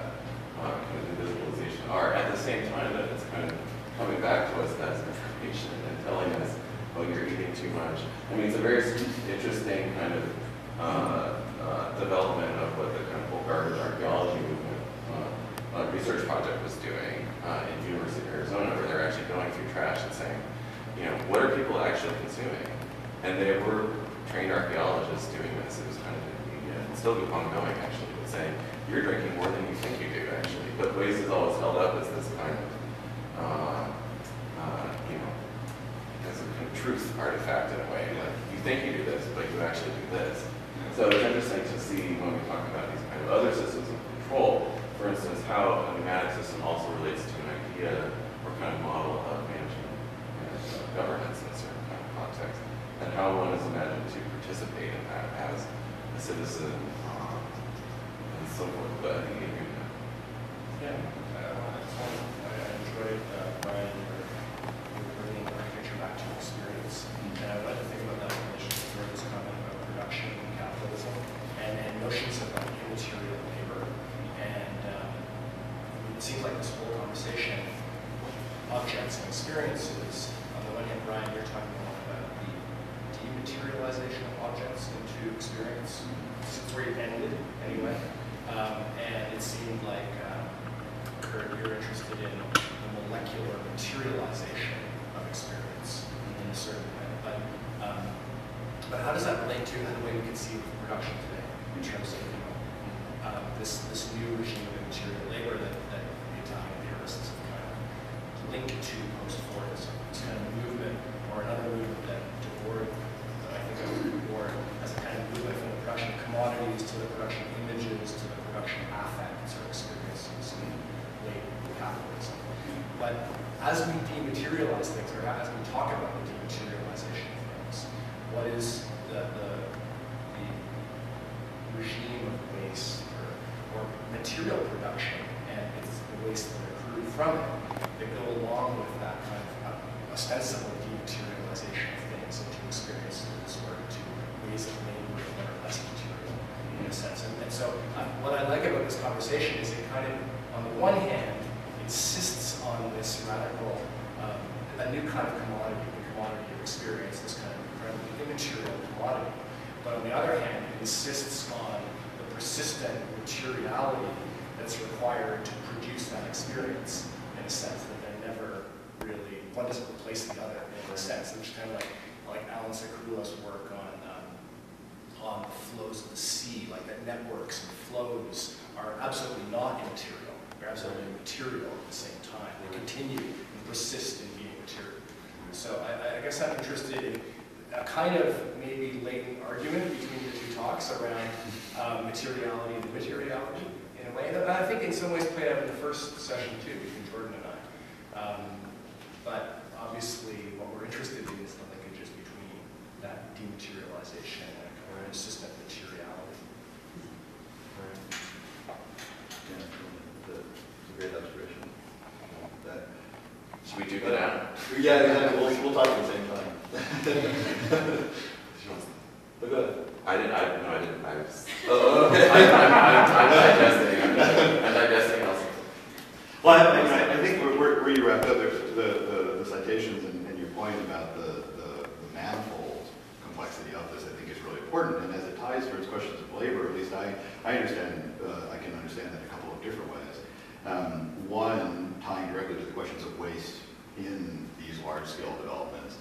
kind of invisibilization are. At the same time that it's kind of coming back to us as information and telling us, oh, you're eating too much. I mean, it's a very interesting kind of development of what the kind of whole garbage archaeology movement research project was doing in the University of Arizona, where they're actually going through trash and saying, you know, what are people actually consuming? And they were trained archaeologists doing this. It was kind of, it's still ongoing actually, but saying, you're drinking more than you think you do actually. But waste is always held up as this kind of, you know, as a kind of truth artifact in a way. Like, you think you do this, but you actually do this. So it's interesting to see when we talk about these kind of other systems of control, for instance, how a pneumatic system also relates to an idea or kind of model of management and governance in a certain kind of context, and how one is imagined to participate in that as a citizen and so forth. But I think you know. Yeah, I enjoyed Brian, your bringing architecture back to experience, and I would like to think about that in relation to Curt's comment about production and capitalism, and notions of immaterial labor. And it seems like this whole conversation, objects and experiences, on the one hand, Brian, you're talking a lot about the dematerialization of objects into experience. It's where you ended, anyway. And it seemed like, Curt, you're interested in the molecular materialization of experience in a certain way. But how does that relate to the way we conceive of production today, in terms of, you know, this new regime of immaterial labor that Italian theorists have kind of linked to post-Fordism, this kind of movement, or another movement that Debord, I think of more as a kind of movement from the production of commodities to the production of images to the production of affects or experiences in late capitalism. But as we dematerialize things, or as we talk about the dematerialization of things, what is the regime of waste or material production and it's the waste that accrue from it that go along with that kind of ostensible dematerialization of things into experiences or to ways of labor that are less material in a sense. And so what I like about this conversation is it kind of, on the one hand, insists on this radical, a new kind of commodity, the commodity of experience, this kind of incredibly immaterial commodity. But on the other hand, it insists on the persistent materiality that's required to produce that experience in a sense that they're never really, one doesn't replace the other in a sense. It's kind of like Alan Sakura's work on the flows of the sea, like that networks and flows are absolutely not immaterial. They're absolutely material at the same time. They continue and persist in being material. So I guess I'm interested in a kind of maybe latent argument between the two talks around materiality and immateriality in a way that I think in some ways played out in the first session too between Jordan and I. But obviously what we're interested in is the linkages between that dematerialization and a kind of persistent materiality. Yeah, that's a great observation. Should we do that? Yeah, exactly. We'll talk at the same time. But go ahead. I didn't. I was. Oh, okay. I'm digesting also. Well, I think where you wrapped up the citations and your point about the manifold complexity of this, I think is really important. And as it ties towards questions of labor, at least I understand, I can understand that in a couple of different ways. One, tying directly to the questions of waste in these large-scale developments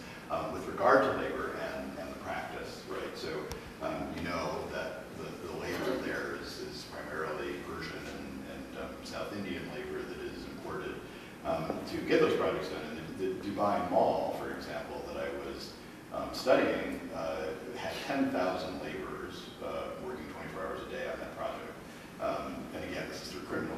with regard to labor and the practice, right? So you know that the labor there is primarily Persian and South Indian labor that is imported to get those projects done. And the Dubai Mall, for example, that I was studying, had 10,000 laborers working 24 hours a day on that project. And again, this is through criminal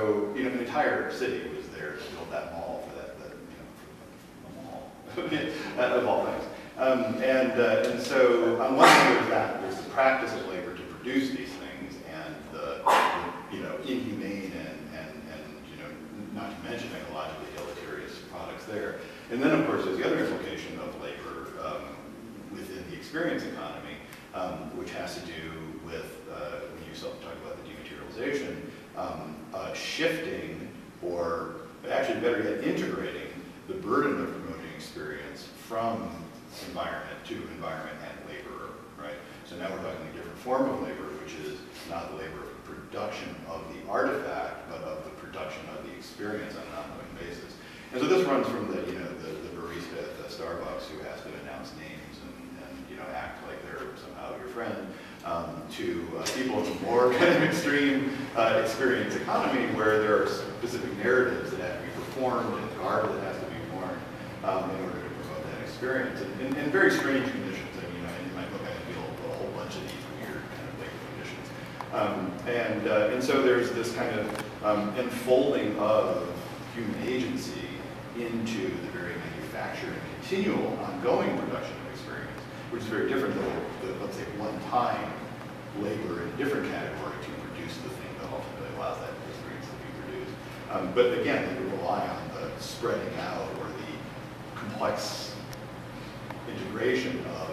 so, you know, an entire city was there to build that mall for that you know, for the mall, of all things. And so on one hand there's that, there's the practice of labor to produce these things and the you know, inhumane and you know, not to mention ecologically deleterious products there. And then of course there's the other implication of labor within the experience economy, which has to do with, when you talk about the dematerialization, shifting, or actually better yet, integrating the burden of promoting experience from environment to environment and laborer, right? So now we're talking a different form of labor, which is not the labor of production of the artifact, but of the production of the experience on an ongoing basis. And so this runs from the, you know, the barista at the Starbucks who has to announce names and you know, act like they're somehow your friend, to people in the more kind of extreme experience economy where there are specific narratives that have to be performed and garb that has to be worn in order to promote that experience. And in very strange conditions. I mean, in my book I reveal a whole bunch of these weird kind of labor conditions. And so there's this kind of enfolding of human agency into the very manufactured and continual ongoing production of experience, which is very different than the, let's say, one-time labor in a different category to produce the thing that ultimately allows that experience to be produced. But again, they rely on the spreading out or the complex integration of